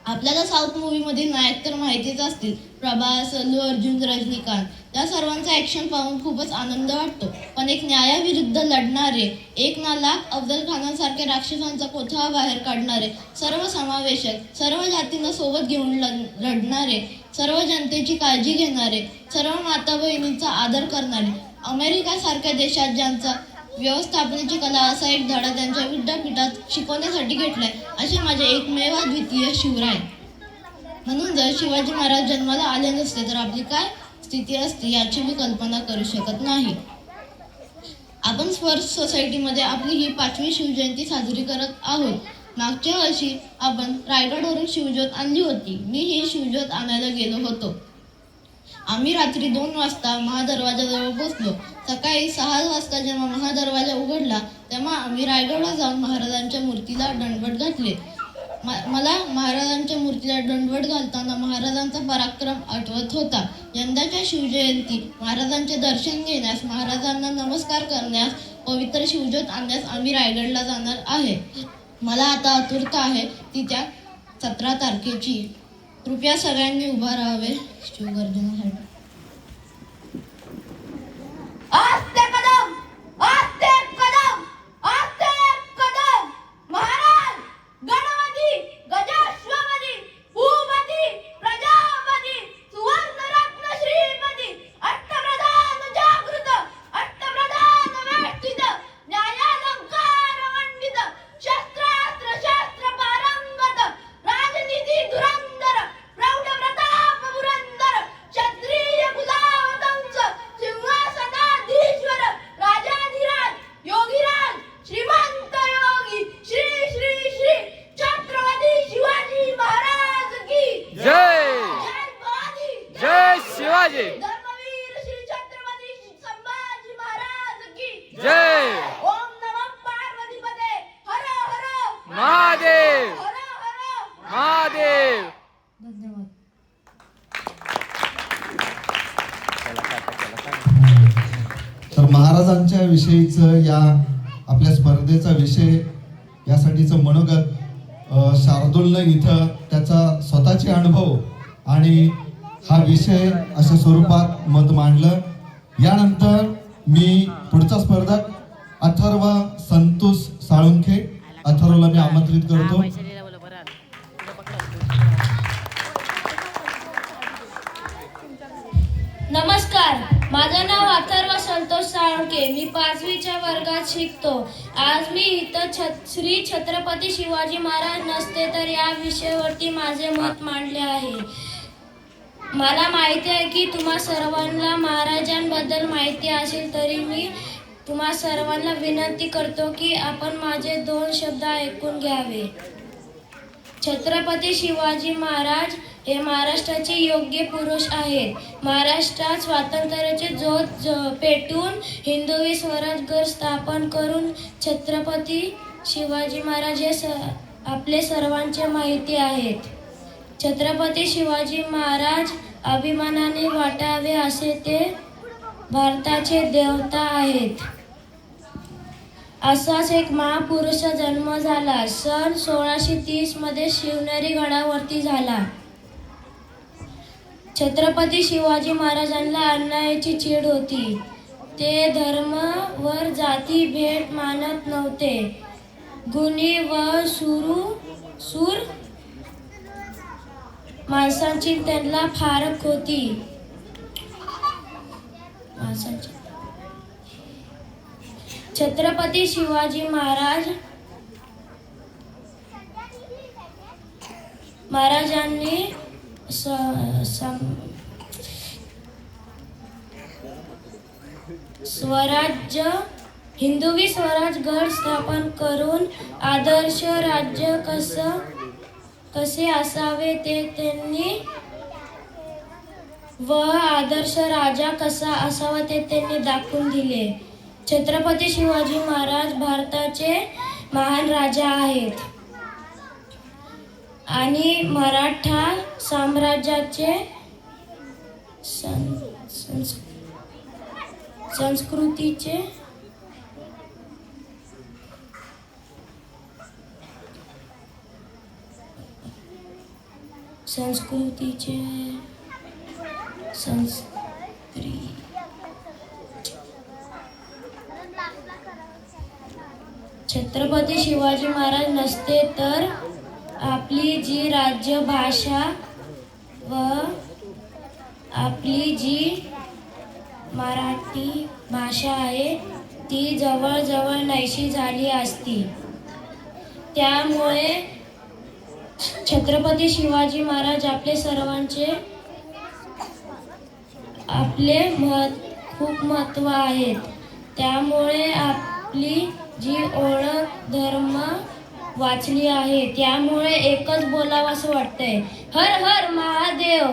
आपल्याला साऊथ मूवीमधील नायक तर माहितीच असतील, प्रभास, अल्लू अर्जुन, रजनीकांत. या सर्वांचा ॲक्शन पाहून खूपच आनंद वाटतो. पण एक न्यायाविरुद्ध लढणारे, एक ना लाख अफजल खानासारखे राक्षसांचा कोथळा बाहेर काढणारे, सर्व समावेशक, सर्व जातींना सोबत घेऊन लढणारे, सर्व जनतेची काळजी घेणारे, सर्व माता बहिणींचा आदर करणारे, अमेरिकासारख्या देशात ज्यांचा व्यवस्थापनाची कला असा एक धडा त्यांच्या विद्यापीठात शिकवण्यासाठी घेतलाय असे माझे एकमेव द्वितीय शिवराय. म्हणून जर शिवाजी महाराज जन्माला आले नसते तर आपली काय स्थिती असते याची मी कल्पना करू शकत नाही. आपण स्पर्श सोसायटीमध्ये आपली ही 5वी शिवजयंती साजरी करत आहोत. मागच्या वर्षी आपण रायगडवरून शिवज्योत आणली होती. मी ही शिवज्योत आणायला गेलो होतो. आम्ही रात्री 2 वाजता महादरवाजाजवळ पोहोचलो. सकाळी 6 वाजता जेव्हा महादरवाजा उघडला तेव्हा आम्ही रायगडला जाऊन महाराजांच्या मूर्तीला दंडवत घातले. मला महाराजांच्या मूर्तीला दंडवत घालताना महाराजांचा पराक्रम आठवत होता. यंदाच्या शिवजयंती महाराजांचे दर्शन घेण्यास, महाराजांना नमस्कार करण्यास, पवित्र शिवज्योत आणण्यास आम्ही रायगडला जाणार आहे. मला आता आतुरता आहे ती त्या 17 तारखेची. कृपया सगळ्यांनी उभा राहावे शिवगर्जनासाठी. आस्ते कदम, आस्ते कदम, आस्ते कदम. महाराज गणपती, गजाश्वपती, भूपती, प्रजापती, सुवर्णरत्न श्रीपती, अष्टप्रधान जागृत, अष्टप्रधान वेष्टित, न्यायालंकार मंडित, शस्त्रास्त्र शस्त्र पारंगत, राजनीती धुरंधर, प्रौढ प्रताप पुरंदर, क्षत्रिय कुलावतंस, सिंहासनाधीश्वर, राजाधिराज, योगीराज, श्रीमंत योगी, श्री श्री श्री छत्रपती शिवाजी महाराज की जय. जय भवानी, जय शिवाजी. धर्मवीर श्री छत्रपती संभाजी महाराज की जय. ओम नमः पार्वतीपते, हर हर महादेव. हर हर महादेव. धन्यवाद. तर महाराजांच्या विषयीचं या आपल्या स्पर्धेचा विषय यासाठीचं मनोगत शार्दूलनं इथं त्याचा स्वतःचे अनुभव आणि हा विषय अशा स्वरूपात मत मांडलं. यानंतर मी पुढचा स्पर्धक अथर्व संतोष साळुंखे. अथर्वला मी आमंत्रित करतो. नमस्कार, माझं नाव अथर्व संतोष साळुंखे. मी 5वीच्या वर्गात शिकतो. आज मी इथं श्री छत्रपती शिवाजी महाराज नसते तर या विषयावरती माझे मत मांडले आहे. मला माहिती आहे की तुम्हा सर्वांना महाराजांबद्दल माहिती असेल, तरी मी तुम्हा सर्वांना विनंती करतो की आपण माझे 2 शब्द ऐकून घ्यावे. छत्रपती शिवाजी महाराज हे महाराष्ट्राचे योग्य पुरुष आहेत. महाराष्ट्रात स्वातंत्र्याचे ज्योत पेटून हिंदवी स्वराज्य स्थापन करून छत्रपती शिवाजी महाराज हे आपले सर्वांचे माहिती आहेत. छत्रपती शिवाजी महाराज अभिमानाने वाटावे असे ते भारताचे देवता आहेत. असाच एक महापुरुषाचा जन्म झाला. सन 1630 मध्ये शिवनेरी गडावरती झाला. छत्रपती शिवाजी महाराजांना अन्यायाची चीड होती. ते धर्म व जाती भेद मानत नव्हते. गुणी व सूर माणसांची त्यांना फारक होती. छत्रपती शिवाजी महाराजांनी स्वराज्य हिंदवी स्वराज गड स्थापन करून आदर्श राज्य कसे असावे ते त्यांनी व आदर्श राजा कसा असावा ते त्यांनी दाखवून दिले. छत्रपती शिवाजी महाराज भारताचे महान राजा आहेत आणि मराठा साम्राज्याचे छत्रपती शिवाजी महाराज नसते तर आपली जी राज्य भाषा व आपली जी मराठी भाषा आहे ती जवळजवळ नाहीशी झाली असती. त्यामुळे छत्रपती शिवाजी महाराज आपले सर्वांचे खूप महत्त्व आहेत. त्यामुळे आपली जी ओळख धर्म वाचली आहे. त्यामुळे एकच बोलावं असं वाटतंय, हर हर महादेव,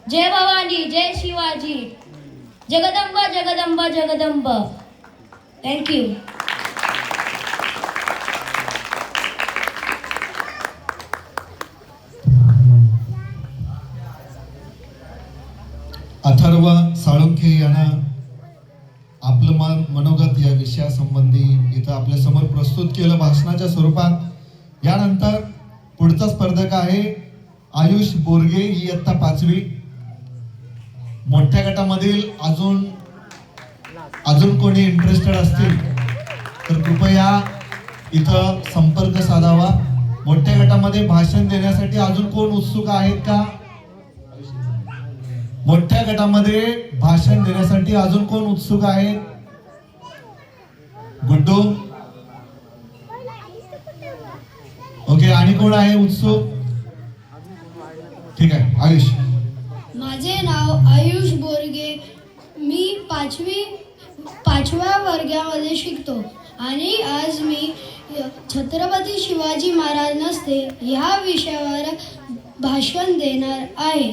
जय भवानी, जय शिवाजी, जगदंबा जगदंबा जगदंब. थँक्यू. अथर्व साळुंखे यांना आपलं मनोगत या विषयासंबंधी इथं आपल्या समोर प्रस्तुत केलं भाषणाच्या स्वरूपात. यानंतर पुढचा स्पर्धक आहे आयुष बोरगे, ही इयत्ता 5वी. मोठ्या गटामधील अजून कोणी इंटरेस्टेड असतील तर कृपया इथं संपर्क साधावा. मोठ्या गटामध्ये भाषण देण्यासाठी अजून कोण उत्सुक आहेत का? मोठ्या गटामध्ये भाषण देण्यासाठी अजून कोण उत्सुक आहेत? गुड्डू, ओके. आणि कोण आहे उत्सुक? ठीक आहे, आयुष. माझे नाव आयुष बोरगे. मी 5व्या वर्गामध्ये शिकतो आणि आज मी छत्रपती शिवाजी महाराज नसते ह्या विषयावर भाषण देणार आहे.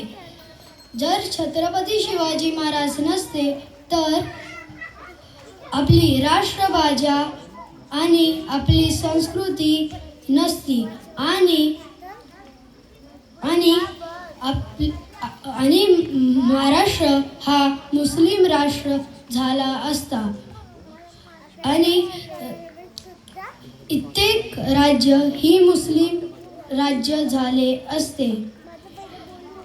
जर छत्रपती शिवाजी महाराज नसते तर आपली राष्ट्रभाषा आणि आपली संस्कृती नसती आणि महाराष्ट्र हा मुस्लिम राष्ट्र झाला असता आणि इत्येक राज्य ही मुस्लिम राज्य झाले असते.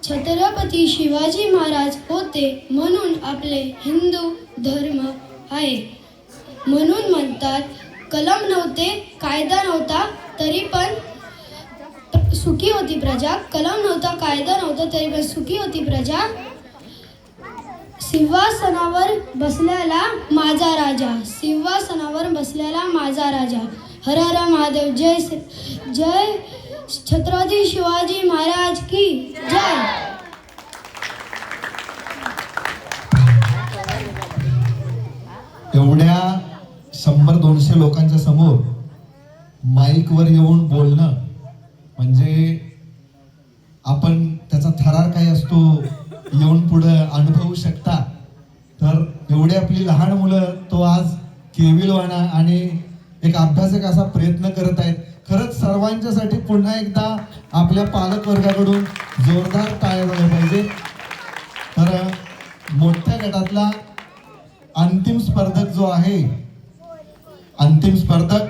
छत्रपती शिवाजी महाराज होते म्हणून आपले हिंदू धर्म आहे. म्हणून म्हणतात, कलम नव्हते, कायदा नव्हता, तरी पण सुखी होती प्रजा. कलम नव्हता, कायदा नव्हता, तरी पण सुखी होती प्रजा. सिंहासनावर बसलेला माझा राजा, सिंहासनावर बसलेला माझा राजा. हर हर महादेव. जय छत्रपती शिवाजी महाराज की जय. एवढ्या 100-200 लोकांच्या समोर माईकवर येऊन बोलणं म्हणजे आपण त्याचा थरार काय असतो येऊन पुढे अनुभवू शकता. तर एवढी आपली लहान मुलं तो आज केविलवाना आणि एक अभ्यासक असा प्रयत्न करत आहेत. खरंच सर्वांच्यासाठी पुन्हा एकदा आपल्या पालक वर्गाकडून जोरदार टाळ्या झाल्या पाहिजे. तर मोठ्या गटातला अंतिम स्पर्धक जो आहे, अंतिम स्पर्धक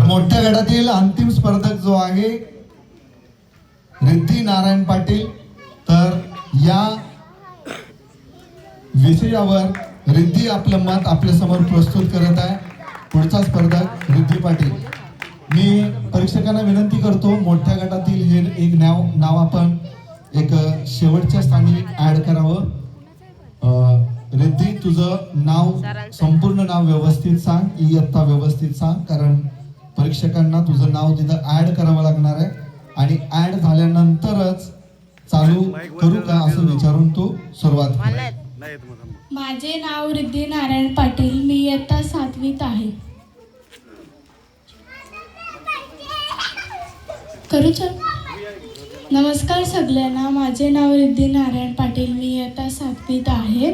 मोठ्या गटातील अंतिम स्पर्धक जो आहे रिद्धी नारायण पाटील. तर या विषयावर रिद्धी आपलं मत आपल्या समोर प्रस्तुत करत आहे. पुढचा स्पर्धक रिद्धी पाटील. मी परीक्षकांना विनंती करतो, मोठ्या गटातील हे एक नाव आपण एक शेवटच्या स्थानी ऍड करावं. रिद्धी, तुझं नाव, संपूर्ण नाव व्यवस्थित सांग, इयत्ता व्यवस्थित सांग, कारण परीक्षकांना तुझं नाव तिथं ऍड करावं लागणार आहे. आणि ऍड झाल्यानंतरच चालू करू का असं विचारून तू सुरुवात कर. माझे नाव रिद्धी नारायण पाटील, मी इयत्ता 7वीत आहे. करू चल. नमस्कार सगळ्यांना, माझे नाव रिद्धी नारायण पाटील, मी इयत्ता 7वीत आहे.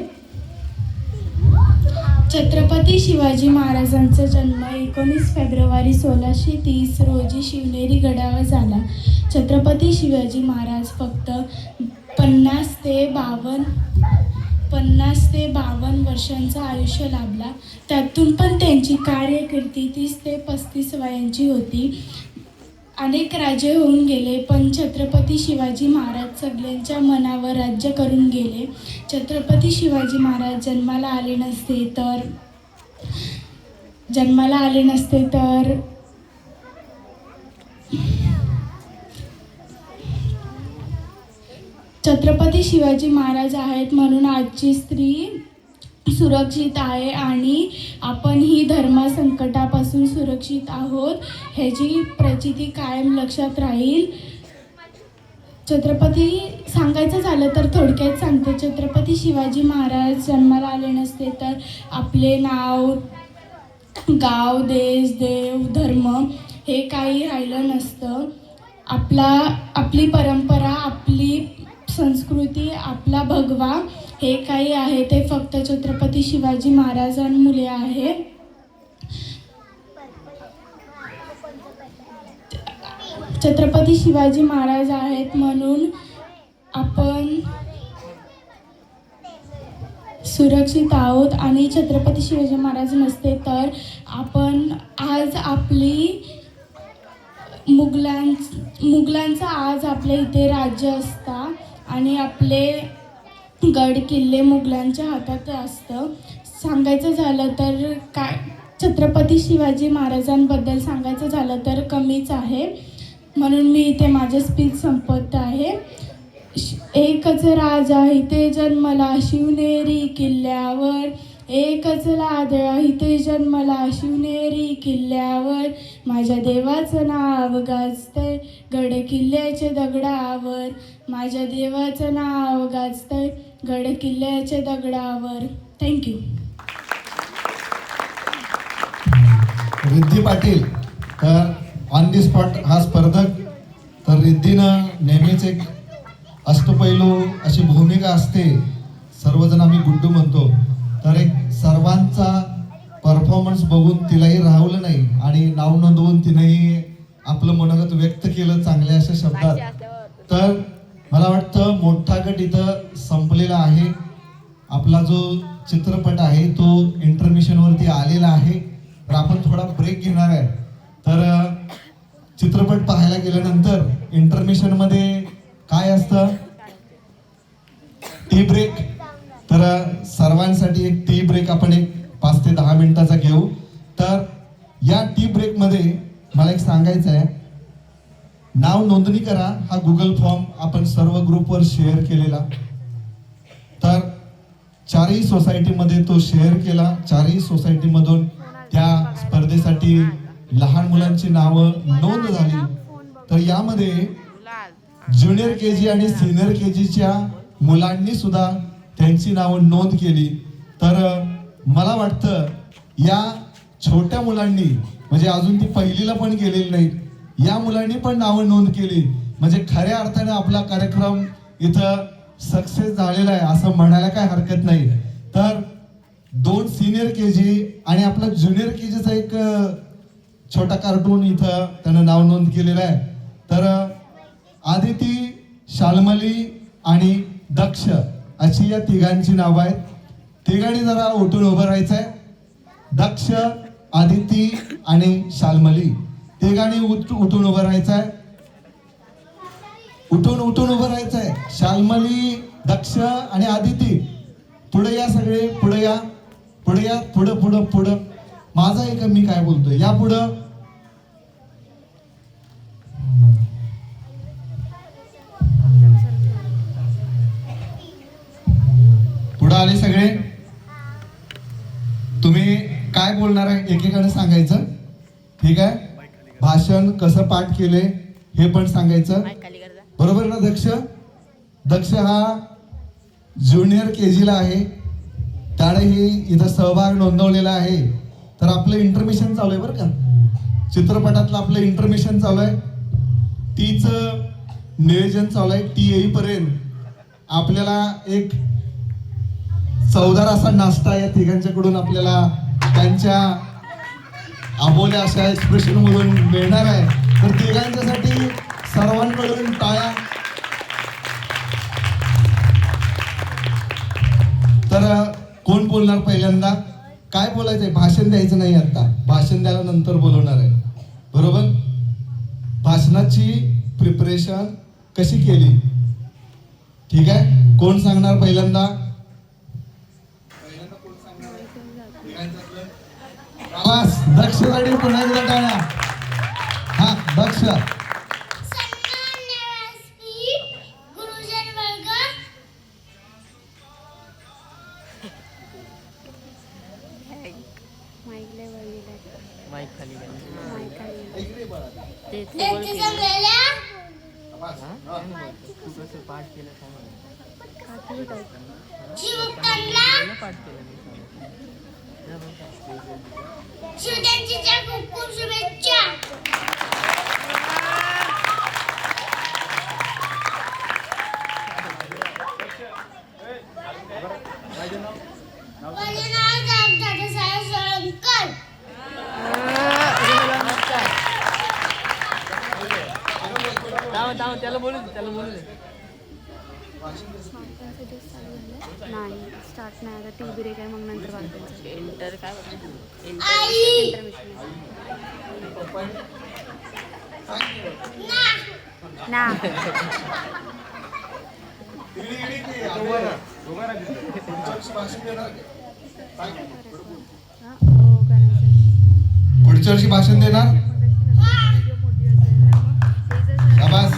छत्रपती शिवाजी महाराजांचा जन्म 19 फेब्रुवारी 1630 रोजी शिवनेरी गडावर झाला. छत्रपती शिवाजी महाराज फक्त 50 ते 52 वर्षांचं आयुष्य लाभला. त्यातून पण त्यांची कार्यकीर्ती 30 ते 35 वयांची होती. अनेक राजे होऊन गेले, पण छत्रपती शिवाजी महाराज सगळ्यांच्या मनावर राज्य करून गेले. छत्रपती शिवाजी महाराज जन्माला आले नसते तर छत्रपती शिवाजी महाराज आहेत म्हणून आजची स्त्री सुरक्षित आहे आणि आपण ही धर्म संकटापासून सुरक्षित आहोत ह्याची प्रचिती कायम लक्षात राहील. छत्रपती सांगायचं झालं तर थोडक्यात सांगते. छत्रपती शिवाजी महाराज जन्माला आले नसते तर आपले नाव, गाव, देश, देव, धर्म हे काही राहिलं नसतं. आपली परंपरा, आपली संस्कृती, आपला भगवा हे काही आहे ते फक्त छत्रपती शिवाजी महाराजांमुळे आहे. छत्रपती शिवाजी महाराज आहेत म्हणून आपण सुरक्षित आहोत आणि छत्रपती शिवाजी महाराज नसते तर आपण आज आपली मुघलांचं आज आपल्या इथे राज्य असतं आणि आपले गड किल्ले मुघलांच्या हातात असतं. सांगायचं झालं तर छत्रपती शिवाजी महाराजांबद्दल सांगायचं झालं तर कमीच आहे, म्हणून मी इथे माझं स्पीच संपवत आहे. एकच राजा इथे जन्मला शिवनेरी किल्ल्यावर, एकच लादळा इथे जन्मला शिवनेरी किल्ल्यावर, माझ्या देवाचं नाव गाजतंय गड किल्ल्याच्या दगडावर, माझ्या देवाचं नाव गाजतंय गड किल्ल्याच्या दगडावर. थँक्यू. रिद्धी पाटील. तर ऑन दी स्पॉट हा स्पर्धक. तर रिद्धीनं नेहमीच एक अष्टपैलू अशी भूमिका असते. सर्वजण आम्ही गुड्डू म्हणतो. तर एक सर्वांचा परफॉर्मन्स बघून तिलाही राहवलं नाही आणि नाव नोंदवून तिनेही आपलं मनोगत व्यक्त केलं चांगल्या अशा शब्दात. तर मला वाटतं मोठा गट इथं संपलेला आहे. आपला जो चित्रपट आहे तो इंटरमिशनवरती आलेला आहे. तर आपण थोडा ब्रेक घेणार आहे. तर चित्रपट पाहायला गेल्यानंतर इंटरमिशनमध्ये काय असतं टी ब्रेक. तर सर्वांसाठी एक टी ब्रेक आपण एक 5 ते 10 मिनिटाचा घेऊ. तर या टी ब्रेक मध्ये मला एक सांगायचं आहे, नाव नोंदणी करा. हा गुगल फॉर्म आपण सर्व ग्रुपवर शेअर केलेला. तर 4ही सोसायटीमध्ये तो शेअर केला. 4ही सोसायटीमधून त्या स्पर्धेसाठी लहान मुलांची नावं नोंद झाली. तर यामध्ये ज्युनियर केजी आणि सिनियर केजीच्या मुलांनी सुद्धा त्यांची नावं नोंद केली. तर मला वाटतं या छोट्या मुलांनी, म्हणजे अजून ती पहिलीला पण गेलेली नाहीत, या मुलांनी पण नावं नोंद केली. म्हणजे खऱ्या अर्थाने आपला कार्यक्रम इथं सक्सेस झालेला आहे असं म्हणायला काय हरकत नाही. तर 2 सिनियर केजी आणि आपला ज्युनियर केजीचा एक छोटा कार्टून इथं त्यानं नाव नोंद केलेलं आहे. तर आदिती, शाल्मली आणि दक्ष अशी या तिघांची नावं आहेत. तिघांनी जरा उठून उभं राहायचंय. दक्ष, आदिती आणि शाल्मली तिघांनी उठून उभं राहायचंय. उठून उभं राहायचंय. शाल्मली, दक्ष आणि आदिती पुढे या. सगळे पुढे या. पुढं. माझा एक मी काय बोलतोय, या पुढं. पुढं आले सगळे. तुम्ही काय बोलणार आहे एकेकाने सांगायचं. ठीक आहे. भाषण कसं पाठ केले हे पण सांगायचं. बरोबर ना दक्ष? दक्ष हा ज्युनियर केजीला आहे. त्यानेही इथं सहभाग नोंदवलेला आहे. तर आपलं इंटरमिशन चालू आहे बरं का. चित्रपटातलं आपलं इंटरमिशन चालू आहे. तीच नियोजन चालू आहे. ती येईपर्यंत आपल्याला एक चवदार असा नाश्ता या तिघांच्याकडून आपल्याला त्यांच्या आबोल्या अशा एक्सप्रेशन मधून मिळणार आहे. तर तिघांच्यासाठी सर्वांकडून टाळ्या. तर कोण बोलणार पहिल्यांदा? काय बोलायचंय? भाषण द्यायचं नाही आता. भाषण द्यायला नंतर बोलवणार आहे. बरोबर? भाषणाची प्रिपरेशन कशी केली? ठीक आहे. कोण सांगणार पहिल्यांदा? आवाज दक्षसाठी पुन्हा एकदा टाळ्या. हा दक्ष. गुरुजन वर्ग, शिवजयंतीच्या खूप खूप शुभेच्छा. माझे नाव दादासाहेब सोळंकर. त्याला बोलू दे. नाही स्टार्ट नाही आता. टी ब्रेक आहे, मग नंतर वाचायचं. इंटर काय आई ना पुढच्या वर्षी भाषण देणार. आवाज.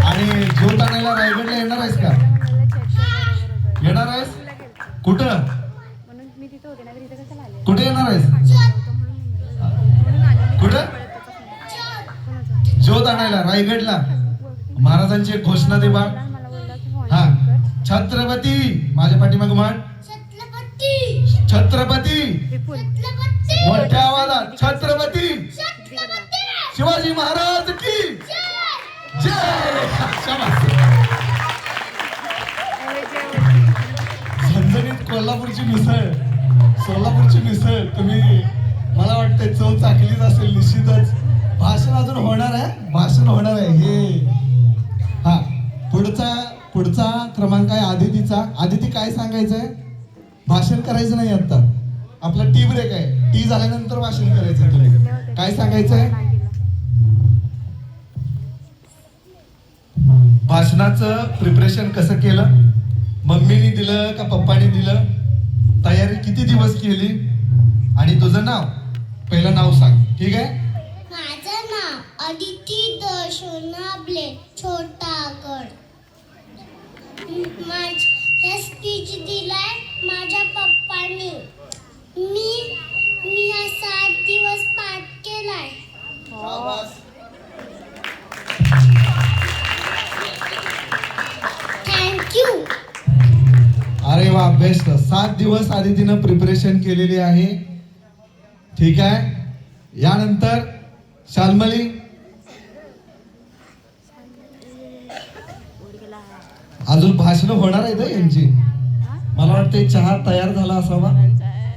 आणि ज्योत आणायला रायगडला येणार आहेस का? येणार आहेस? कुठं? म्हणून मी तिथं होते ना. तिथं कसं आले? कुठे येणार आहेस? कुठं? ज्योत आणायला रायगडला. महाराजांची एक घोषणा दे बा. मला बोलला की फोन हा. छत्रपती माझ्या पाठीमागे मान. छत्रपती छत्रपती छत्रपती मोठ्या आवाजात. छत्रपती छत्रपती शिवाजी महाराज की जय. शाबास. झणझणीत कोल्हापूरची मिसळ, सोलापूरची मिसळ तुम्ही मला वाटतंय चव चाकलीच असेल निश्चितच. भाषण अजून होणार आहे. भाषण होणार आहे हे. हा. पुढचा क्रमांक आहे आदितीचा. आदिती काय सांगायचंय? भाषण करायचं नाही आता. आपला टी ब्रेक आहे. टी झाल्यानंतर भाषण करायचं. तुम्ही काय सांगायचंय? भाषणाचं प्रिपरेशन कसं केलं मम्मीने दिलं का पप्पाने दिलं? तयारी किती दिवस केली? आणि तुझं नाव, पहिलं नाव सांग, ठीक आहे? माझं नाव अदिती दर्शनाबले छोटागड. हे स्पीच दिलाय माझ्या पप्पांनी. मी हा 7 दिवस पाठ केलाय. थँक्यू. अरे वा, बेस्ट. 7 दिवस आधी तिनं प्रिपरेशन केलेली आहे, ठीक आहे? यानंतर शाल्मली, अजून भाषण होणार आहेत यांची. मला वाटतं चहा तयार झाला असावा.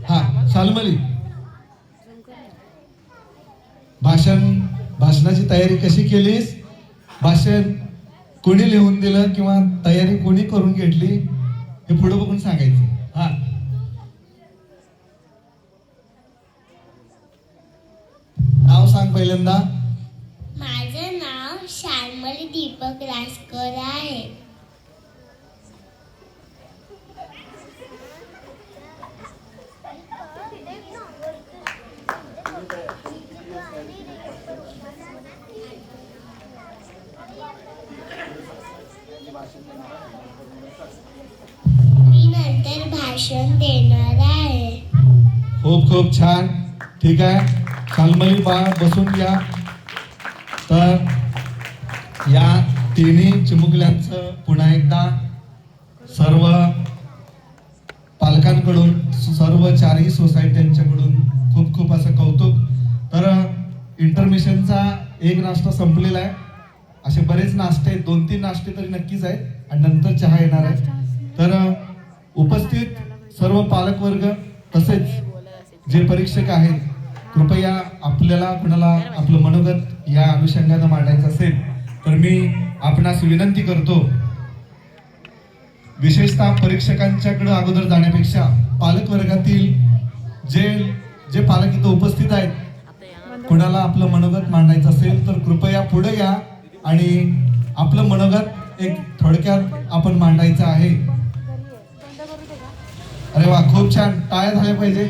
हा, शाल्मली, भाषणाची तयारी कशी केलीस? भाषण कोणी लिहून दिलं किंवा तयारी कोणी करून घेतली हे पुढे बघून सांगायचं. हा, नाव सांग पहिल्यांदा. माझं नाव शाल्मली दीपक रासकर आहे. मी नंतर भाषण देणार आहे. खूप खूप छान, ठीक आहे. शाल्मली बा बसून घ्या. तर या तिन्ही चिमुकल्यांचं पुन्हा एकदा सर्व पालकांकडून, सर्व 4ही सोसायट्यांच्याकडून खूप खूप असं कौतुक. तर इंटरमिशनचा एक नाश्ता संपलेला आहे. असे बरेच नाश्ते आहेत, 2-3 नाश्ते तरी नक्कीच आहेत आणि नंतर चहा येणार आहे. तर उपस्थित सर्व पालकवर्ग तसेच जे परीक्षक आहेत, कृपया आपल्याला कुणाला आपलं मनोगत या अनुषंगाने मांडायचं असेल तर मी आपणास विनंती करतो, विशेषतः परीक्षकांच्याकडे अगोदर जाण्यापेक्षा पालकवर्गातील जे पालक इथं उपस्थित आहेत, कुणाला आपलं मनोगत मांडायचं असेल तर कृपया पुढे या आणि आपलं मनोगत एक थोडक्यात आपण मांडायचं आहे. अरे वा, खूप छान, टाळ्या झाल्या पाहिजे.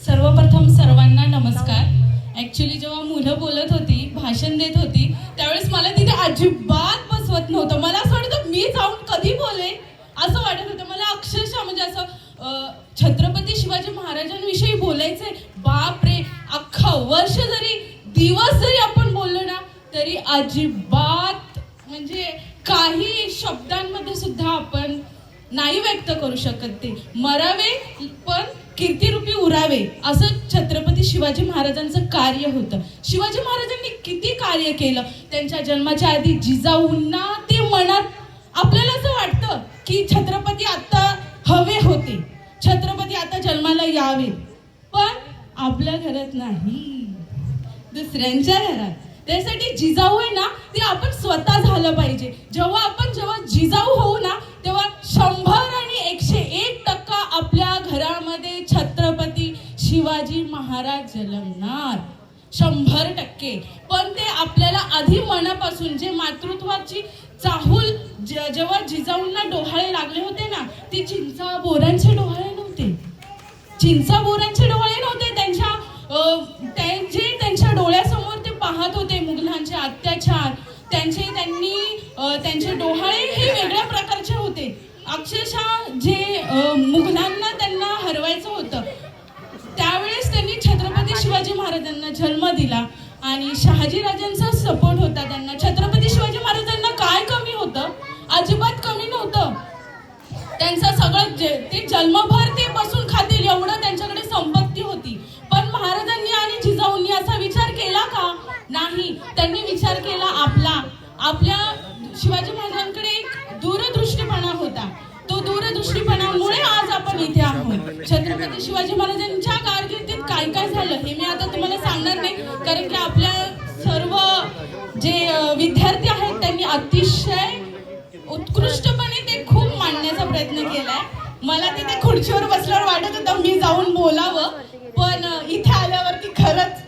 सर्वप्रथम सर्वांना नमस्कार. ॲक्च्युली जेव्हा मुलं बोलत होती, भाषण देत होती, त्यावेळेस मला तिथे अजिबात बसवत नव्हतं. मला असं वाटत मी जाऊन कधी बोलेन असं वाटत होतं. मला अक्षरशः म्हणजे असं छत्रपती शिवाजी महाराजांविषयी बोलायचंय, बापरे, अख्खं वर्ष जरी, दिवस जरी आपण बोललो ना तरी अजिबात म्हणजे काही शब्दांमध्ये सुद्धा आपण नाही व्यक्त करू शकत. ते मरावे पण कीर्तिरूपी उरावे, असं छत्रपती शिवाजी महाराजांचं कार्य होतं. शिवाजी महाराजांनी किती कार्य केलं. त्यांच्या जन्माच्या आधी जिजाऊंना ते मनात आपल्याला असं वाटतं की छत्रपती आता हवे होते, छत्रपती आता जन्माला यावे, पण आपल्या घरात नाही, दुसऱ्यांच्या घरात. त्यासाठी जिजाऊ आहे ना, ते आपण स्वतः झालं पाहिजे. जेव्हा जिजाऊ होऊ ना, तेव्हा 100 आणि 101% आपल्या घरामध्ये छत्रपती शिवाजी महाराज जन्मणार, 100%. पण ते आपल्याला आधी मनापासून जे मातृत्वाची चाहूल, जेव्हा जिजाऊंना डोहाळे लागले होते ना, ते चिंचा बोरांचे डोहाळे नव्हते, त्यांच्या डोळ्यासमोर ते पाहत होते मुघलांचे अत्याचार, त्यांचे डोहाळे हे वेगळ्या प्रकारचे होते. अक्षरशः जे मुघलांना त्यांना हरवायचं होतं, त्यावेळेस त्यांनी छत्रपती शिवाजी महाराजांना जन्म दिला आणि शहाजीराजांचा सपोर्ट होता त्यांना. छत्रपती शिवाजी महाराजांना काय कमी होतं? अजिबात कमी नव्हतं. त्यांचं सगळं ते जन्मभर ते बसून खातील एवढं त्यांच्याकडे संपत्ती होती. पण महाराजांनी आणि जिजाऊंनी असा विचार केला का? नाही. त्यांनी विचार केला आपल्या शिवाजी महाराजांकडे एक दूरदृष्टीपणा होता. तो दूरदृष्टीपणामुळे आज आपण इथे आहोत. छत्रपती शिवाजी महाराजांच्या कारकिर्दीत काय काय झालं हे मी आता तुम्हाला सांगणार नाही, कारण की आपल्या सर्व जे विद्यार्थी आहेत त्यांनी अतिशय उत्कृष्टपणे ते खूप मांडण्याचा प्रयत्न केलाय. मला तिथे खुर्चीवर बसल्यावर वाटत होतं मी जाऊन बोलावं, पण इथे आल्यावरती खरंच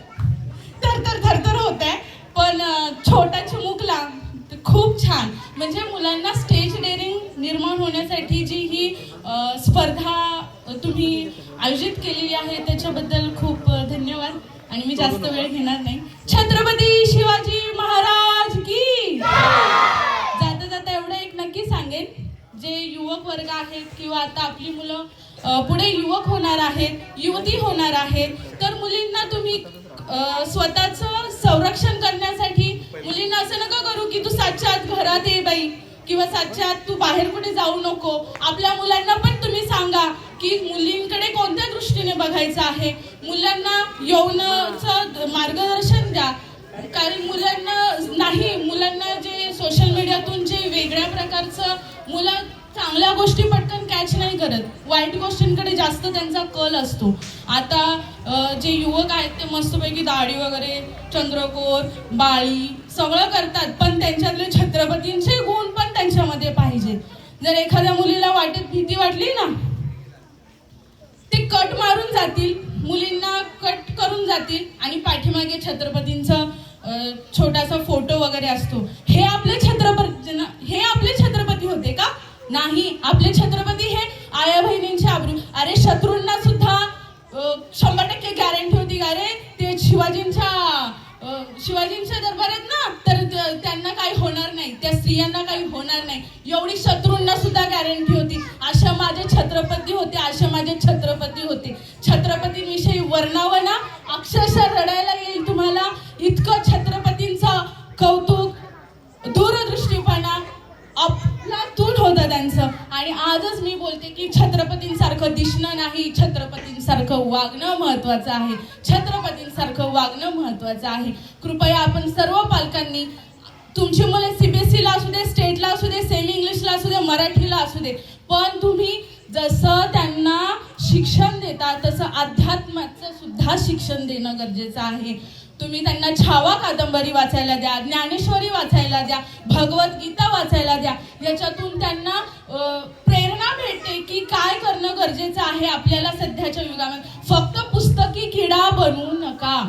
थरथर होत आहे. पण छोटा चिमुकला खूप छान. म्हणजे मुलांना स्टेज डेअरिंग निर्माण होण्यासाठी जी ही स्पर्धा तुम्ही आयोजित केलेली आहे त्याच्याबद्दल खूप धन्यवाद. आणि मी जास्त वेळ घेणार नाही. छत्रपती शिवाजी महाराज की. जाता जाता एवढं एक नक्की सांगेन, जे युवक वर्ग आहेत किंवा आता आपली मुलं पुढे युवक होणार आहेत, युवती होणार आहेत, तर मुलींना तुम्ही स्वतःचं संरक्षण करण्यासाठी मुलींना असं नका करू की तू 7च्या आत घरात ये बाई किंवा 7च्या आत तू बाहेर कुठे जाऊ नको. आपल्या मुलांना पण तुम्ही सांगा की मुलींकडे कोणत्या दृष्टीने बघायचं आहे. मुलांना यौनाचं मार्गदर्शन द्या. कारण मुलांना जे सोशल मीडियातून जे वेगळ्या प्रकारचं मुलं चांगल्या गोष्टी पटकन कॅच नाही करत, वाईट गोष्टींकडे जास्त त्यांचा कल असतो. आता जे युवक आहेत ते मस्तपैकी दाढी वगैरे, चंद्रकोर, बाळी सगळं करतात, पण त्यांच्यातले छत्रपतींचे गुण पण त्यांच्यामध्ये पाहिजे. जर एखाद्या मुलीला भीती वाटली ना, ते कट मारून जातील, मुलींना कट करून जातील आणि पाठीमागे छत्रपतींचा छोटासा फोटो वगैरे असतो. हे आपले छत्रपती होते का? नाही. आपले छत्रपती हे आया बहिणींचे आबरू. अरे शत्रूंना सुद्धा 100% गॅरंटी होती का रे ते शिवाजींच्या दरबारात ना, तर त्यांना काही होणार नाही, त्या स्त्रियांना काही होणार नाही, एवढी शत्रूंना सुद्धा गॅरंटी होती. अशा माझे छत्रपती होते. छत्रपतींविषयी वर्णावं ना अक्षरशः रडायला येईल तुम्हाला. इतकं छत्रपतींचं कौतुक, दूरदृष्टीपणा अफलातून होतं त्यांचं. आणि आजच मी बोलते की छत्रपतींसारखं दिसणं नाही, छत्रपतींसारखं वागणं महत्वाचं आहे. छत्रपतींसारखं वागणं महत्वाचं आहे. कृपया आपण सर्व पालकांनी, तुमची मुले CBSE ला असू दे, स्टेटला असू दे, सेमी इंग्लिशला असू दे, मराठीला असू दे, पण तुम्ही जसं त्यांना शिक्षण देता तसं अध्यात्माचं सुद्धा शिक्षण देणं गरजेचं आहे. तुम्ही त्यांना छावा कादंबरी वाचायला द्या, ज्ञानेश्वरी वाचायला द्या, भगवद्गीता वाचायला द्या. याच्यातून त्यांना प्रेरणा भेटते की काय करणं गरजेचं आहे आपल्याला सध्याच्या युगामध्ये. फक्त पुस्तकी किडा बनवू नका.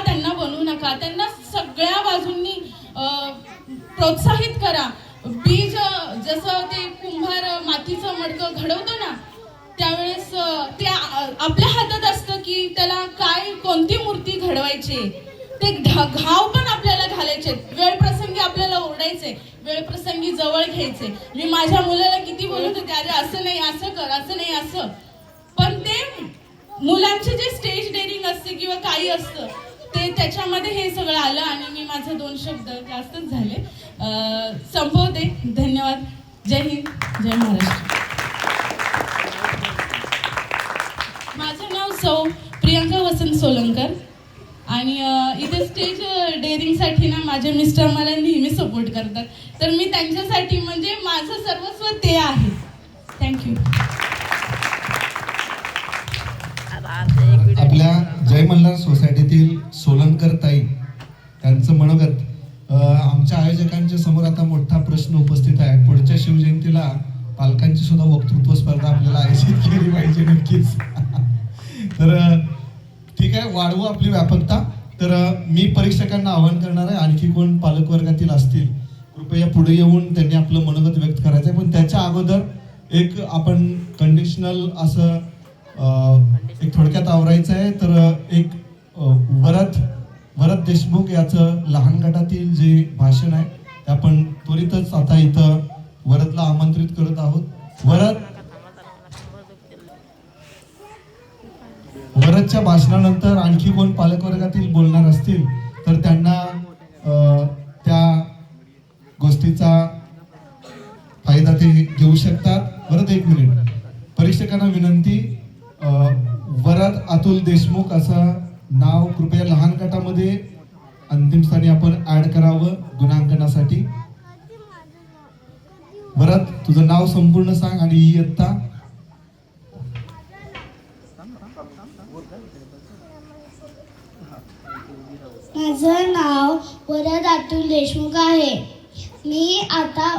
त्यांना बनवू नका. त्यांना सगळ्या बाजूंनी प्रोत्साहित करा. बीज जसं ते कुंभार मातीचं मडकं घडवतो ना, त्यावेळेस ते आपल्या हातात असतं की त्याला कोणती मूर्ती घडवायची. ते घाव पण आपल्याला घालायचे, वेळ प्रसंगी आपल्याला ओरडायचे, वेळ प्रसंगी जवळ घ्यायचे. मी माझ्या मुलाला किती बोलत होते, अरे असं नाही, असं कर, असं नाही, असं. पण ते मुलांचे जे स्टेज डेअरिंग असते किंवा काही असतं ते त्याच्यामध्ये हे सगळं आलं. आणि मी माझे 2 शब्द जास्तच झाले, संपवते. धन्यवाद. जय हिंद, जय महाराष्ट्र. माझं नाव सौ प्रियंका वसंत सोलंकर. आणि इथे स्टेज डेअरिंगसाठी ना माझे मिस्टर मला नेहमी सपोर्ट करतात, तर मी त्यांच्यासाठी म्हणजे माझं सर्वस्व ते आहे. थँक्यू. आपल्या जय मल्हार सोसायटीतील सोलंकर ताई त्यांचं मनोगत आमच्या आयोजकांच्या समोर आता मोठा प्रश्न उपस्थित आहे. पुढच्या शिवजयंतीला पालकांची सुद्धा वक्तृत्व स्पर्धा आपल्याला आयोजित केली पाहिजे नक्कीच. तर ठीक आहे, वाढवू आपली व्यापकता. तर मी परीक्षकांना आवाहन करणार आहे, आणखी कोण पालकवर्गातील असतील कृपया पुढे येऊन त्यांनी आपलं मनोगत व्यक्त करायचं आहे. पण त्याच्या अगोदर एक आपण कंडिशनल असं एक थोडक्यात आवरायचं आहे. तर एक वरद देशमुख याचं लहान गटातील जे भाषण आहे ते आपण त्वरितच आता इथं वरदला आमंत्रित करत आहोत. वरदच्या भाषणानंतर आणखी कोण पालकवर्गातील बोलणार असतील तर त्यांना त्या गोष्टीचा फायदा ते घेऊ शकतात. वरद 1 मिनिट. परीक्षकांना विनंती, वरद अतुल देशमुख असं नाव कृपया लहान गटामध्ये अंतिम स्थानी आपण ऍड करावं गुणांकनासाठी. वरद, तुझं नाव संपूर्ण सांग आणि इयत्ता. माझं नाव वरद अतुल देशमुख आहे. मी आता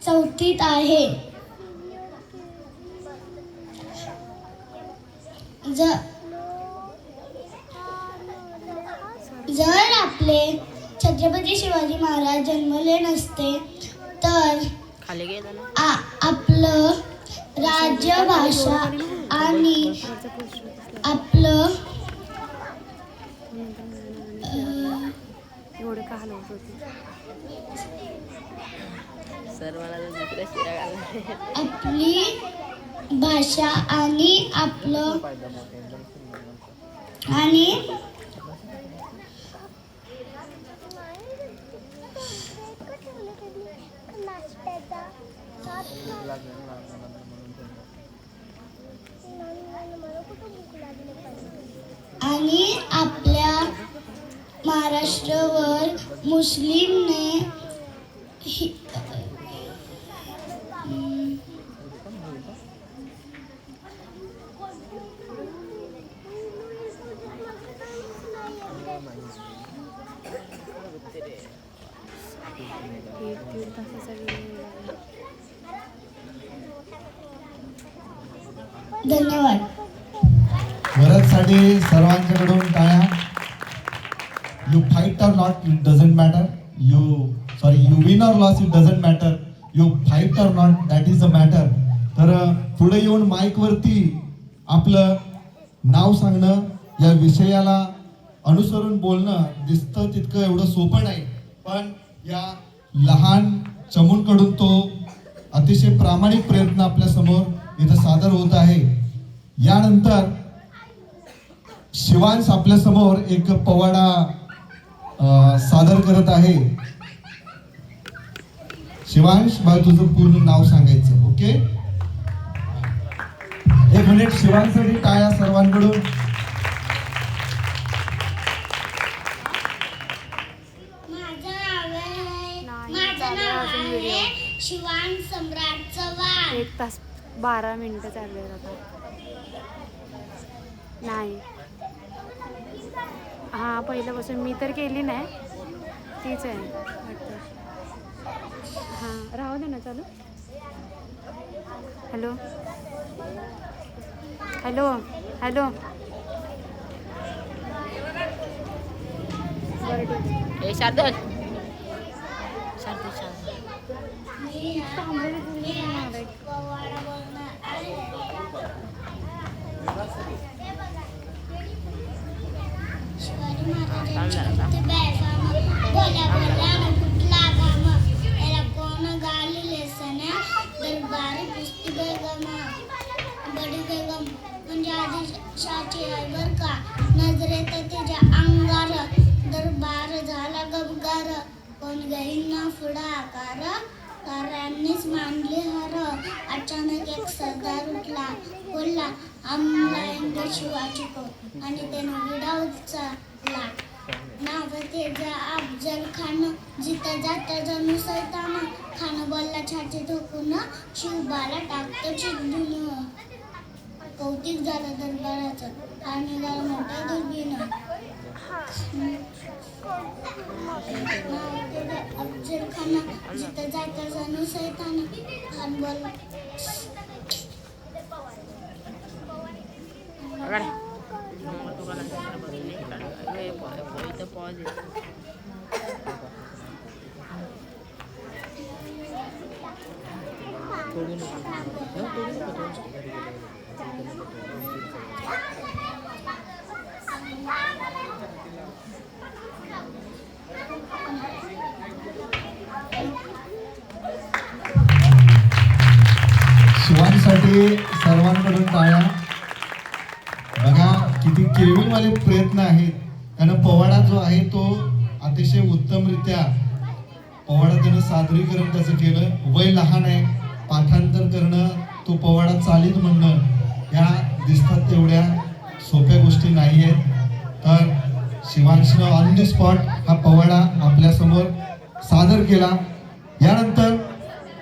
4थीत आहे. जर आपले छत्रपती शिवाजी महाराज जन्मले नसते तर आपलं राज्य भाषा आणि आपलं एवढं का हलवत होती आपली भाषा आणि आपलं आणि आणि आपल्या महाराष्ट्रावर मुस्लिमने दीड तासाचा वेळ आहे. धन्यवाद. भरतसाठी सर्वांच्याकडून टाळ्या. You fight or not it doesn't matter. You win or lose it doesn't matter. You fight or not that is the matter. तर पुढे येऊन माईकवरती आपलं नाव सांगणं, या विषयाला अनुसरून बोलणं दिसतं तितकं एवढं सोपं नाही, पण या लहान चमूंकडून तो अतिशय प्रामाणिक प्रयत्न आपल्या समोर इथं सादर होत आहे. यानंतर शिवांश आपल्या समोर एक पवाडा सादर करत आहे. शिवांश बाळ, तुझं पूर्ण नाव सांगायचं. ओके, एक मिनिट. शिवांशसाठी टाळ्या सर्वांकडून. माझं नाव आहे शिवांश सम्राट चव्हाण. 1 तास 12 मिनिटं चालले आता. नाही, हां, पहिल्यापासून मी तर केली नाही, तीच आहे वाटतं. हां, राहू दे ना चालू. Hello hello hello. बरं ठीक आहे. शिवाजी महाराजांची बोल्या बोल्या कुठला गाम याला कोण गालिले सण्या दरबारी पुस्ती बेगम बडी बेगम म्हणजे आदिशाची आई बर का. नजरेत तिच्या अंगार दरबार झाला गबगार. कोण गहींना पुढाकार ताऱ्यांनीच मांडली हार. अचानक एक सरदार उठला, बोलला आमला इंग्रज शिवाजी को, आणि त्यानं विडा उचलला. नाव त्याचा अफजल खान. जिथं जाता जणू सैतान. खान बोलला छाती ठोकून, शिवबाला टाकतो चिडून. कौतिक झालं दरबाराचं आणि मोठ्या दुर्बीन. अफजल खान. जिथं जाता जणू सैतान. खान बोलला शिवांसाठी सर्वांकडून टाळ्या. बघा किती केविलवाले प्रयत्न आहेत. कारण पवाडा जो आहे तो अतिशय उत्तमरित्या पवाडा त्यानं सादरीकरण त्याचं केलं. वय लहान आहे, पाठांतर करणं, तो पवाडा चालीत म्हणणं, ह्या दिसतात तेवढ्या सोप्या गोष्टी नाही आहेत. तर शिवांशनं ऑन द स्पॉट हा पवाडा आपल्यासमोर सादर केला. यानंतर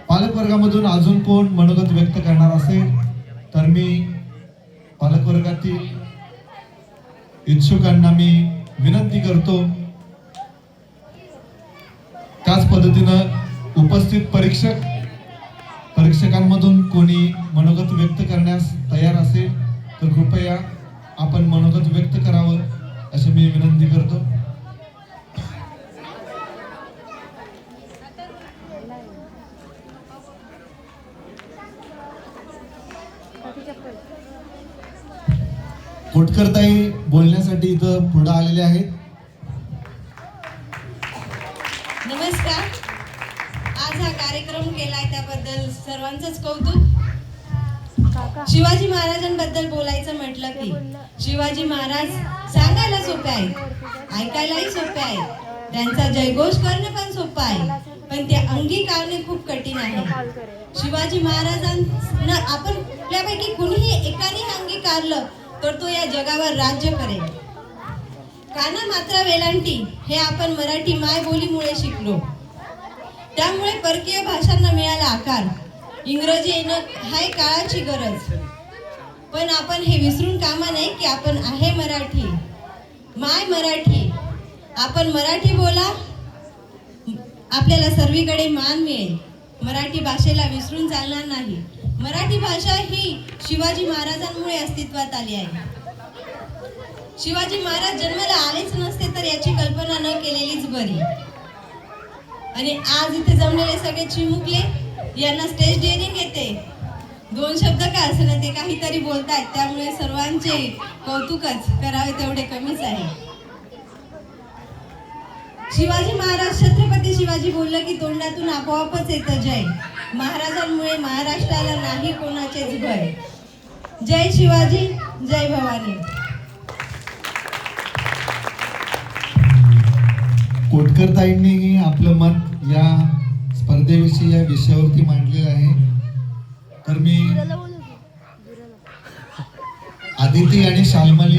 पालकवर्गामधून अजून कोण मनोगत व्यक्त करणार असेल तर मी पालकवर्गातील इच्छुकांना मी विनंती करतो. त्याच पद्धतीनं उपस्थित परीक्षकांमधून कोणी मनोगत व्यक्त करण्यास तयार असेल तर कृपया आपण मनोगत व्यक्त करावं अशी मी विनंती करतो. कोटकरताई बोलण्यासाठी इथं पुढे आलेले आहेत. नमस्कार. आज हा कार्यक्रम केलाय त्याबद्दल सर्वांचंच कौतुक. शिवाजी महाराजांबद्दल बोलायचं म्हटलं की शिवाजी महाराज सांगायला सोपे आहेत, ऐकायलाही सोपे आहेत, त्यांचा जयघोष करणं पण सोपं आहे, पण ते अंगीकारणे खूप कठीण आहे. शिवाजी महाराजांना आपण आपल्यापैकी कुणीही एकाने अंगीकारलं तर तो या जगावर राज्य करेल. काना मात्रा वेलांटी हे आपण मराठी मायबोलीमुळे शिकलो. त्यामुळे परकीय भाषांना मिळाला आकार. इंग्रजी येणं हाय काळाची गरज. पण आपण हे विसरून कामा नये की आपण आहे मराठी, माय मराठी. आपण मराठी बोला, आपल्याला सर्वीकडे मान मिळेल. मराठी भाषेला विसरून चालणार नाही. मराठी भाषा ही शिवाजी महाराजांमुळे अस्तित्वात आली आहे. शिवाजी महाराज जन्माला आलेच नसते तर याची कल्पना न केलेलीच बरी. आणि आज इथे जमलेले सगळे चिमुकले यांना स्टेज डेअरिंग येते. 2 शब्द का असं ते काहीतरी बोलतायत, त्यामुळे सर्वांचे कौतुकच करावे तेवढे कमीच आहे. शिवाजी महाराज, छत्रपती शिवाजी बोललं की तोंडातून आपोआपच येतं जय. महाराजांमुळे महाराष्ट्राला नाही कोणाचेच भय. जय शिवाजी, जय भवानी. कोटकरताईंनी आपलं मत या स्पर्धेविषयी या विषयावरती मांडलेलं आहे. तर मी आदिती आणि शाल्मली,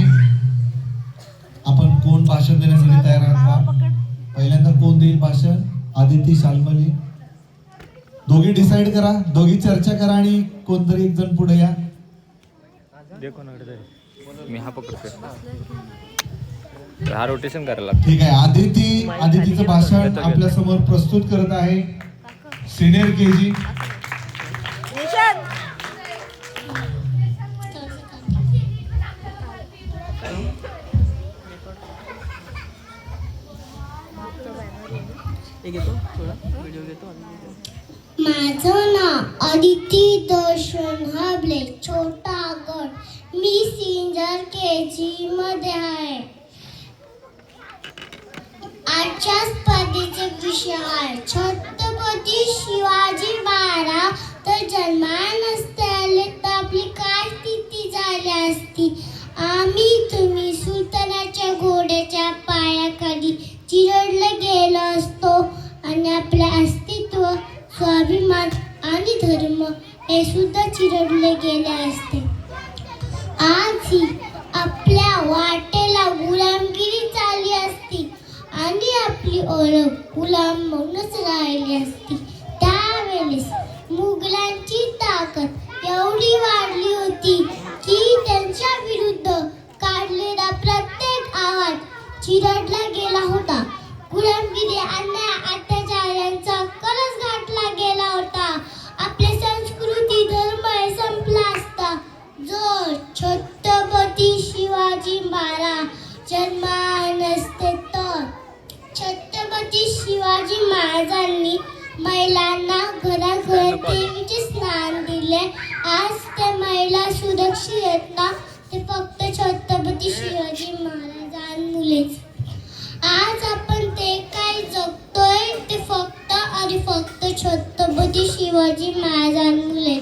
आपण कोण भाषण देण्यासाठी तयार आहात का? पहिल्यांदा कोण देईल भाषण? आदिती, शाल्मली, दोघी डिसाइड करा, दोघी चर्चा करा आणि कोणतरी एक जण पुढे या. मी हा पकडतोय, हा रोटेशन करायला लागतो. ठीक आहे. आदितीचं भाषण आपल्या समोर प्रस्तुत करत आहे सिनियर केजी. माझं नाव अदिती दर्शन हाबले, छोटा गड. मी सिनियर केजी मध्ये आहे. आजच्या स्पर्धेचे विषय आहे छत्रपती शिवाजी महाराज तर जन्माला नसते आले तर आपली काय स्थिती झाली असती. आम्ही तुम्ही सुलतानाच्या घोड्याच्या पायाखाली चिरडले गेलो असतो आणि आपले अस्तित्व, स्वाभिमान आणि धर्म हे सुद्धा चिरडले गेले असते. आजही आपल्या वाटेला गुलामगिरी चालली असती आणि आपली ओळख गुलाम म्हणूनच राहिली असती. त्यावेळेस मुघलांची ताकद एवढी वाढली होती की त्यांच्या विरुद्ध काढलेला प्रत्येक आवाज चिरडला गेला होता. गुलामगिरी अन्याय अत्याचारांचा कलश गाठला गेला होता. आपली संस्कृती, धर्म हे संपला असता जर छत्रपती शिवाजी महाराज जन्माला नसते तर. छत्रपती शिवाजी महाराजांनी महिलांना घराघर देवीचे स्नान दिले. आज त्या महिला सुरक्षित आहेत ना, ते फक्त छत्रपती शिवाजी महाराजांमुळेच. आज आपण ते काय जगतोय ते फक्त आणि फक्त छत्रपती शिवाजी महाराजांमुळे.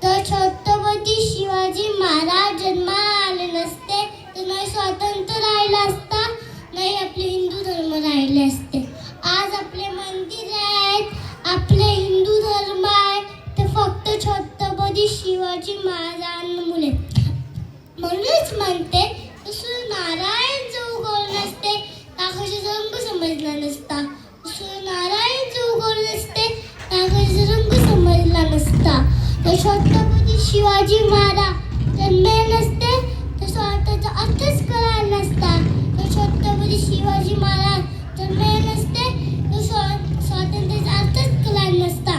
जर छत्रपती शिवाजी महाराज जन्माला आले नसते तर नाही स्वातंत्र्य राहिला असता, नाही आपले हिंदू धर्म राहिले असते. आज आपले मंदिर आहेत, आपले हिंदू धर्म आहे ते फक्त छत्रपती शिवाजी महाराजांमुळे. म्हणूनच म्हणते नारायण जो उगवले नसते आकाशाचा रंग समजला नसता. नारायण जो उगवले नसते आकाशाचा रंग समजला नसता. तर छत्रपती शिवाजी महाराज जन्मले नसते तर स्वातंत्र्याचा अर्थच कळाला नसता. तर छत्रपती शिवाजी महाराज जन्मले नसते तर स्वातंत्र्याचा अर्थच कळाला नसता.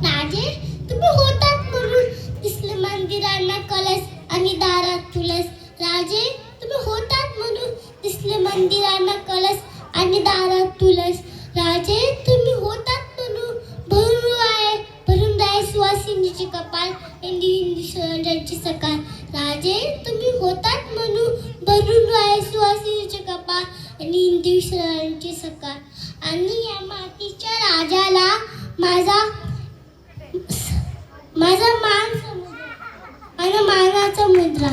राजे तुम्ही होतात म्हणून दिसले मंदिरांना कलश आणि दारात तुळस. राजे तुम्ही होतात म्हणून दिसले मंदिरांना कळस आणि दारात तुळस. राजे तुम्ही होतात म्हणून भरून राय सुवासिनीची कपाळ हिंदी हिंदी शहरांची सकाळ. राजे तुम्ही होतात म्हणून भरून राय सुवासिनीची कपाळ आणि हिंदी शहरांची सकाळ. आणि या मातीच्या राजाला माझा मान समुद्र आणि मानाचा मुद्रा.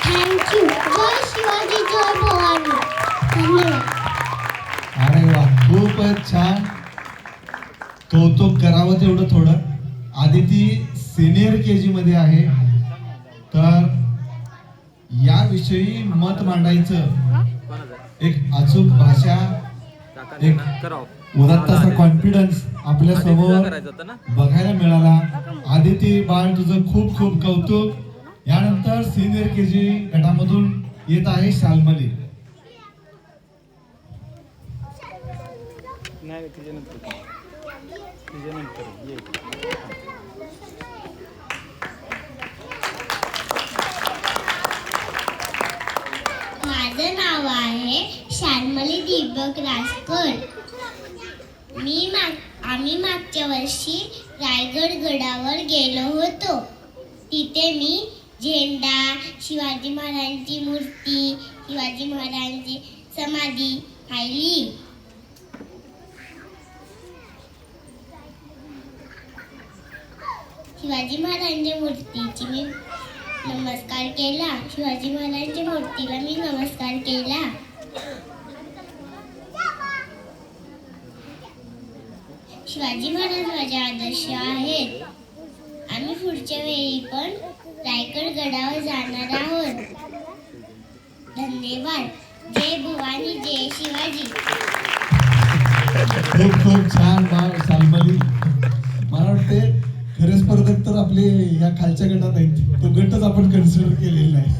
थँक्यू. जय शिवाजी, जय भवानी. धन्यवाद. अरे वा, खूपच छान. कौतुक करावं तेवढं थोडं. आदिती सिनियर KG मध्ये आहे, तर याविषयी मत मांडायचं, एक अचूक भाषा, एक उदात्त असा कॉन्फिडन्स आपल्या समोर बघायला मिळाला. आदिती बाळ, तुझं खूप खूप कौतुक. यानंतर सिनियर KG गटामधून येत आहे शाल्मली. माझं नाव आहे शाल्मली दीपक राजकर. आम्ही मागच्या वर्षी रायगड गडावर गेलो होतो. तिथे मी झेंडा, शिवाजी महाराजांची मूर्ती, शिवाजी महाराजांची समाधी पाहिली. शिवाजी महाराजांच्या मूर्तीची मी नमस्कार केला. शिवाजी महाराजांच्या मूर्तीला मी नमस्कार केला. शिवाजी महाराज माझे आदर्श आहेत. आम्ही पुढच्या वेळी पण रायगड गडावर जाणार आहोत. धन्यवाद. जय भवानी, जय शिवाजी. खूप खूप छान शाल्मली. मला वाटते खरे स्पर्धक तर आपले या खालच्या गटात आहेत, तो गटच आपण कन्सिडर केलेला आहे.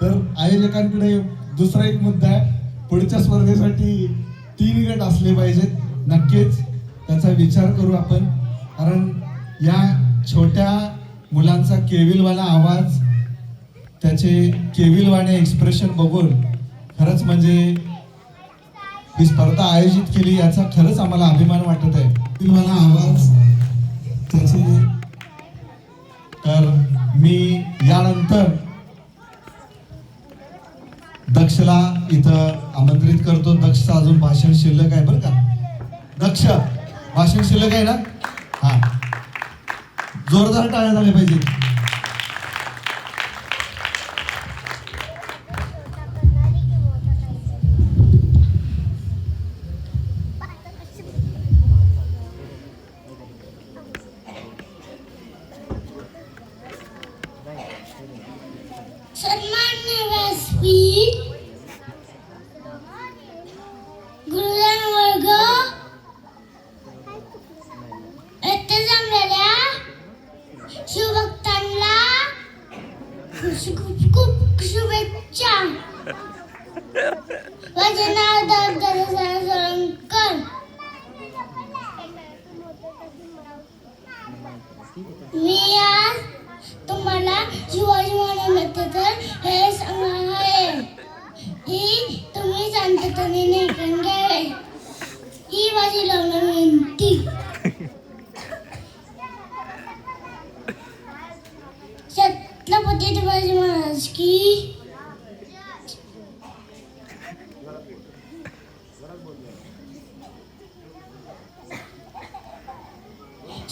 तर आयोजकांकडे दुसरा एक मुद्दा आहे, पुढच्या स्पर्धेसाठी 3 गट असले पाहिजेत. नक्कीच त्याचा विचार करू आपण, कारण या छोट्या मुलांचा केविलवाला आवाज, त्याचे केविलवाणे एक्सप्रेशन बघून खरंच म्हणजे ही स्पर्धा आयोजित केली याचा खरंच आम्हाला अभिमान वाटत आहे. केविलवाला आवाज त्याचे. तर मी यानंतर दक्षला इथं आमंत्रित करतो. दक्षचं अजून भाषण शिल्लक आहे बरं का. दक्ष, भाषण शिल्लक आहे ना? हा, जोरदार टाळ्या झाल्या पाहिजे. सन्माननीय व्यासपीठ, गुरुजन वर्ग, येथे जमलेल्या शिवभक्तांना खूप खूप शुभेच्छा. माझे नाव दत्तात्रय सोळंकर. मी आज तुम्हाला शिवाजी महाराजांबद्दल हे सांगणार आहे. ही तुम्ही शांततेने ऐकून घ्यावे, ही माझी लग्न विनंती. छत्रपती शिवाजी महाराज की.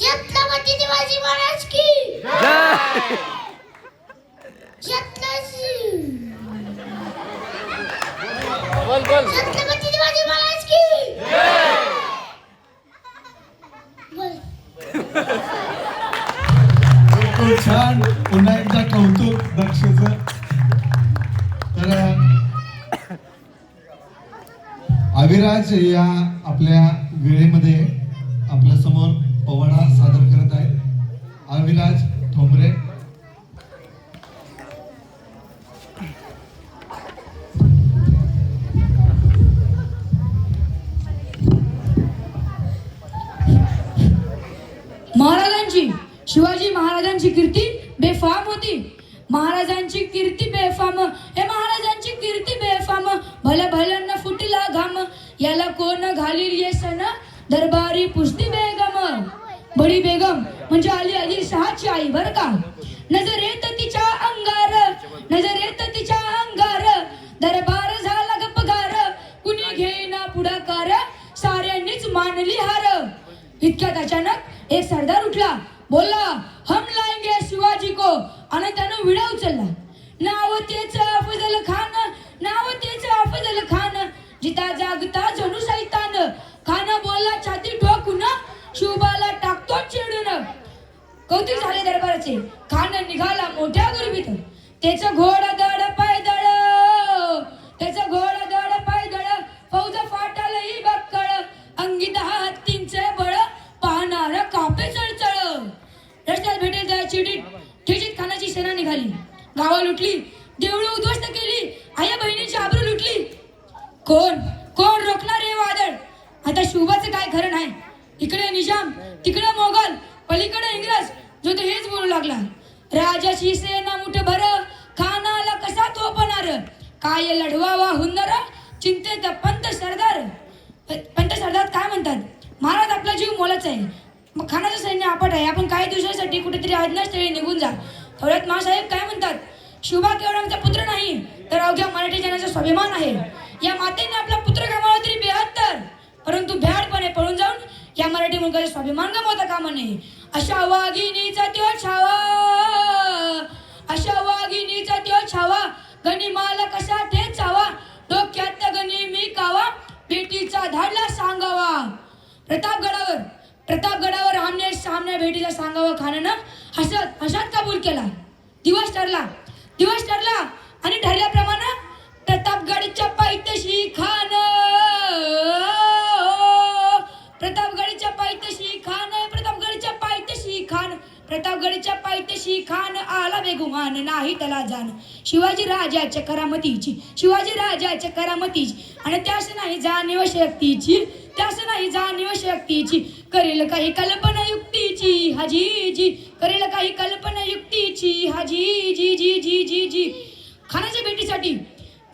छत्रपती शिवाजी महाराज की. छत्रपती शिवाजी महाराज की. खूप छान. पुन्हा एकदा कौतुक दक्षचं. तर अविराज या आपल्या वेळेमध्ये आपल्या समोर पोवाडा सादर करत आहेत. अविराज ठोंबरे. महाराजांची, शिवाजी महाराजांची कीर्ती बेफाम होती. महाराजांची कीर्ती बेफाम, हे महाराजांची कीर्ती बेफाम, भल्या भल्यांना फुटला घाम, याला कोण घालील येसन, दरबारी पुसती बेगम. बडी बेगम म्हणजे अली आदिल शहाची आई बर का. नजर येत तिच्या अंगार, नजर येत तिच्या अंगार, दरबार झाला गपगार, कुणी घेईना पुढाकार, साऱ्यांनीच मानली हार. इतक्यात अचानक एक सरदार उठला, बोलला हम लाएंगे शिवाजी को, आणि त्यानं विडा उचलला. नाव तेच अफजल खान, नाव तेच अफजल खान, जिता जागता जणू सैतान. खान बोलला छाती ठोकून, शिवबाला टाकतो चिडून. कौतुक झाले दरबाराचे. खान निघाला मोठ्या गुरबीत, त्याचं घोडा दड पायदळ, त्याचं घोडा दड पायदळ, फौज फाटालही बक्कळ, अंगी 10 हत्तींचे बळ, पाहणारा कापे चळचळ. रस्त्यात भेटेल त्या चिडीत ठेचीत खानाची सेना निघाली. गावा लुटली, देवळं उद्ध्वस्त केली, आया बहिणीची आबरू लुटली. कोण कोण रोखणार हे वादळ. आता शिवबाचं काय खरं नाही. इकडे निजाम, तिकडे मोगल, पलीकडे इंग्रज, जो तो हेच बोलू लागला. राजाची सेना मुठभर, खानाला कसा थोपणार, काय लढवावा हुन्नर, चिंतेत पंत सरदार. पंत सरदार काय म्हणतात, महाराज आपला जीव मोलाचा आहे, मग खानाचं सैन्य आपट आहे, आपण काही दिवसासाठी कुठेतरी अज्ञास्थळी निघून जा. थोड्यात महासाहेब काय म्हणतात, शिवबा केवळ आमचा पुत्र नाही तर अवघ्या मराठी जनाचा स्वाभिमान आहे. या मातेने आपला पुत्र गमावला तरी 72, परंतु भ्याडपणे पळून जाऊन या मराठी मुलगाचा स्वाभिमान गमावता कामा नये. अशा वाघिणीचा त्यो छावा, अशा वाघिणीचा त्यो छावा, गनिमाला कसा ठेचावा, डोक्यात गणी मी कावा, भेटीचा धाडला सांगावा. प्रतापगडावर आमने सामने भेटीचा सांगावा खानानं हसत हसत कबूल केला. दिवस ठरला आणि ठरल्याप्रमाणे प्रतापगडच्या पायथ्याशी खान, प्रतापगडच्या पायथ्याशी खान, प्रतापगडच्या पायथ्याशी खान, प्रतापगडच्या पायथ्याशी खान, आला बेगुमान नाही त्याला जाण. शिवाजी राजाच्या करामतीची, शिवाजी राजाच्या करामतीची, आणि त्यास नाही जाणीव शक्तीची, त्यास नाही जाणीव शक्तीची, करेल काही कल्पना युक्तीची हाजी, करेल काही कल्पना युक्तीची हाजी जी जी जी जी जी. खानाच्या भेटीसाठी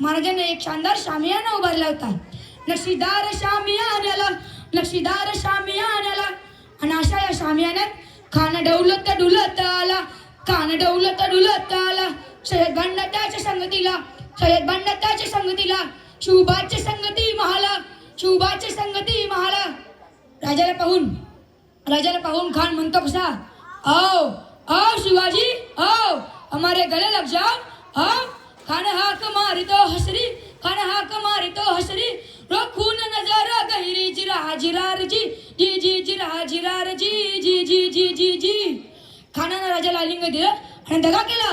महाराजांनी एक शानदार शामियाना उभारला होता. नक्षीदार शामियान्याला, नक्षीदार शामियान्याला, आणि अशा या शामियान्यात खान डौलत डुलत आला, खान डौलत डुलत आला. सय्यद भांडा त्याच्या संगतीला, सय्यद भांडा त्याच्या संगतीला, शिवबाच्या संगती महाला, शिवबाच्या संगती महाला. राजाला पाहून खान म्हणतो कसा, आओ आओ शिवाजी आओ, हमारे गले लग जाओ आओ. खान हाक मारितो हसरी, खान हाक मारितो हसरी, रोखून नजर गहिरी, जिरा जिरार जी जी जी, जिरा जिरार जी जी जी जी जी जी. खानानं राजाला आलिंग दिलं आणि दगा केला.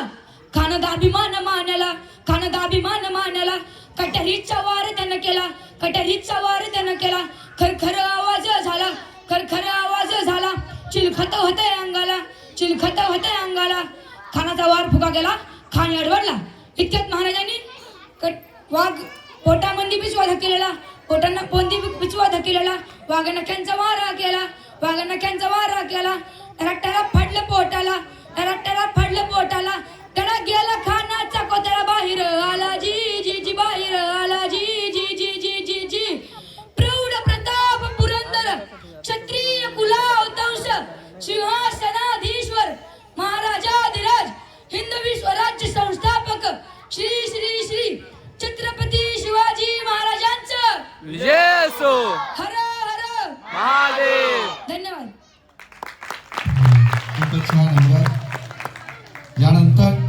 खानाचा अभिमान मानला, खानाचा अभिमान मानला. कटरीचा वार त्यानं केला, कटरीचा वार त्यानं केला. खरखर आवाज झाला, खरखर आवाज झाला. चिलखत होते अंगाला, चिलखत होते अंगाला. खानाचा वार फुका गेला, खान अडवडला. इतक्यात महाराजांनी वाघ पोटामध्ये पिचवा धकेलेला, पोटांना पोंदी पिचवा धकेलेला, वाघ नख्यांचा मारा केला, वाघ नख्यांचा मारा केला. टरा फाडलं पोटाला, टरा फाडलं पोटाला. टरा गेला खानाचा कोतळा बाहेर आला जी जी जी, बाहेर आला जी जी जी जी जी जी. प्रौढ प्रताप पुरंदर, क्षत्रिय कुलावतंश, सिंहासनाधीश्वर, महाराजाधिराज, हिंदवी स्वराज्य संस्थापक, श्री श्री श्री छत्रपती शिवाजी महाराजांचं विजय असो. हर हर महादेव. धन्यवाद. खूपच छान अनुवाद. यानंतर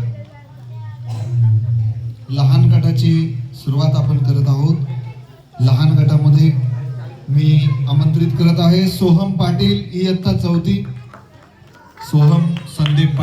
लहान गटाची सुरुवात आपण करत आहोत. लहान गटामध्ये मी आमंत्रित करत आहे सोहम पाटील, इयत्ता 4थी. सोहम संदीप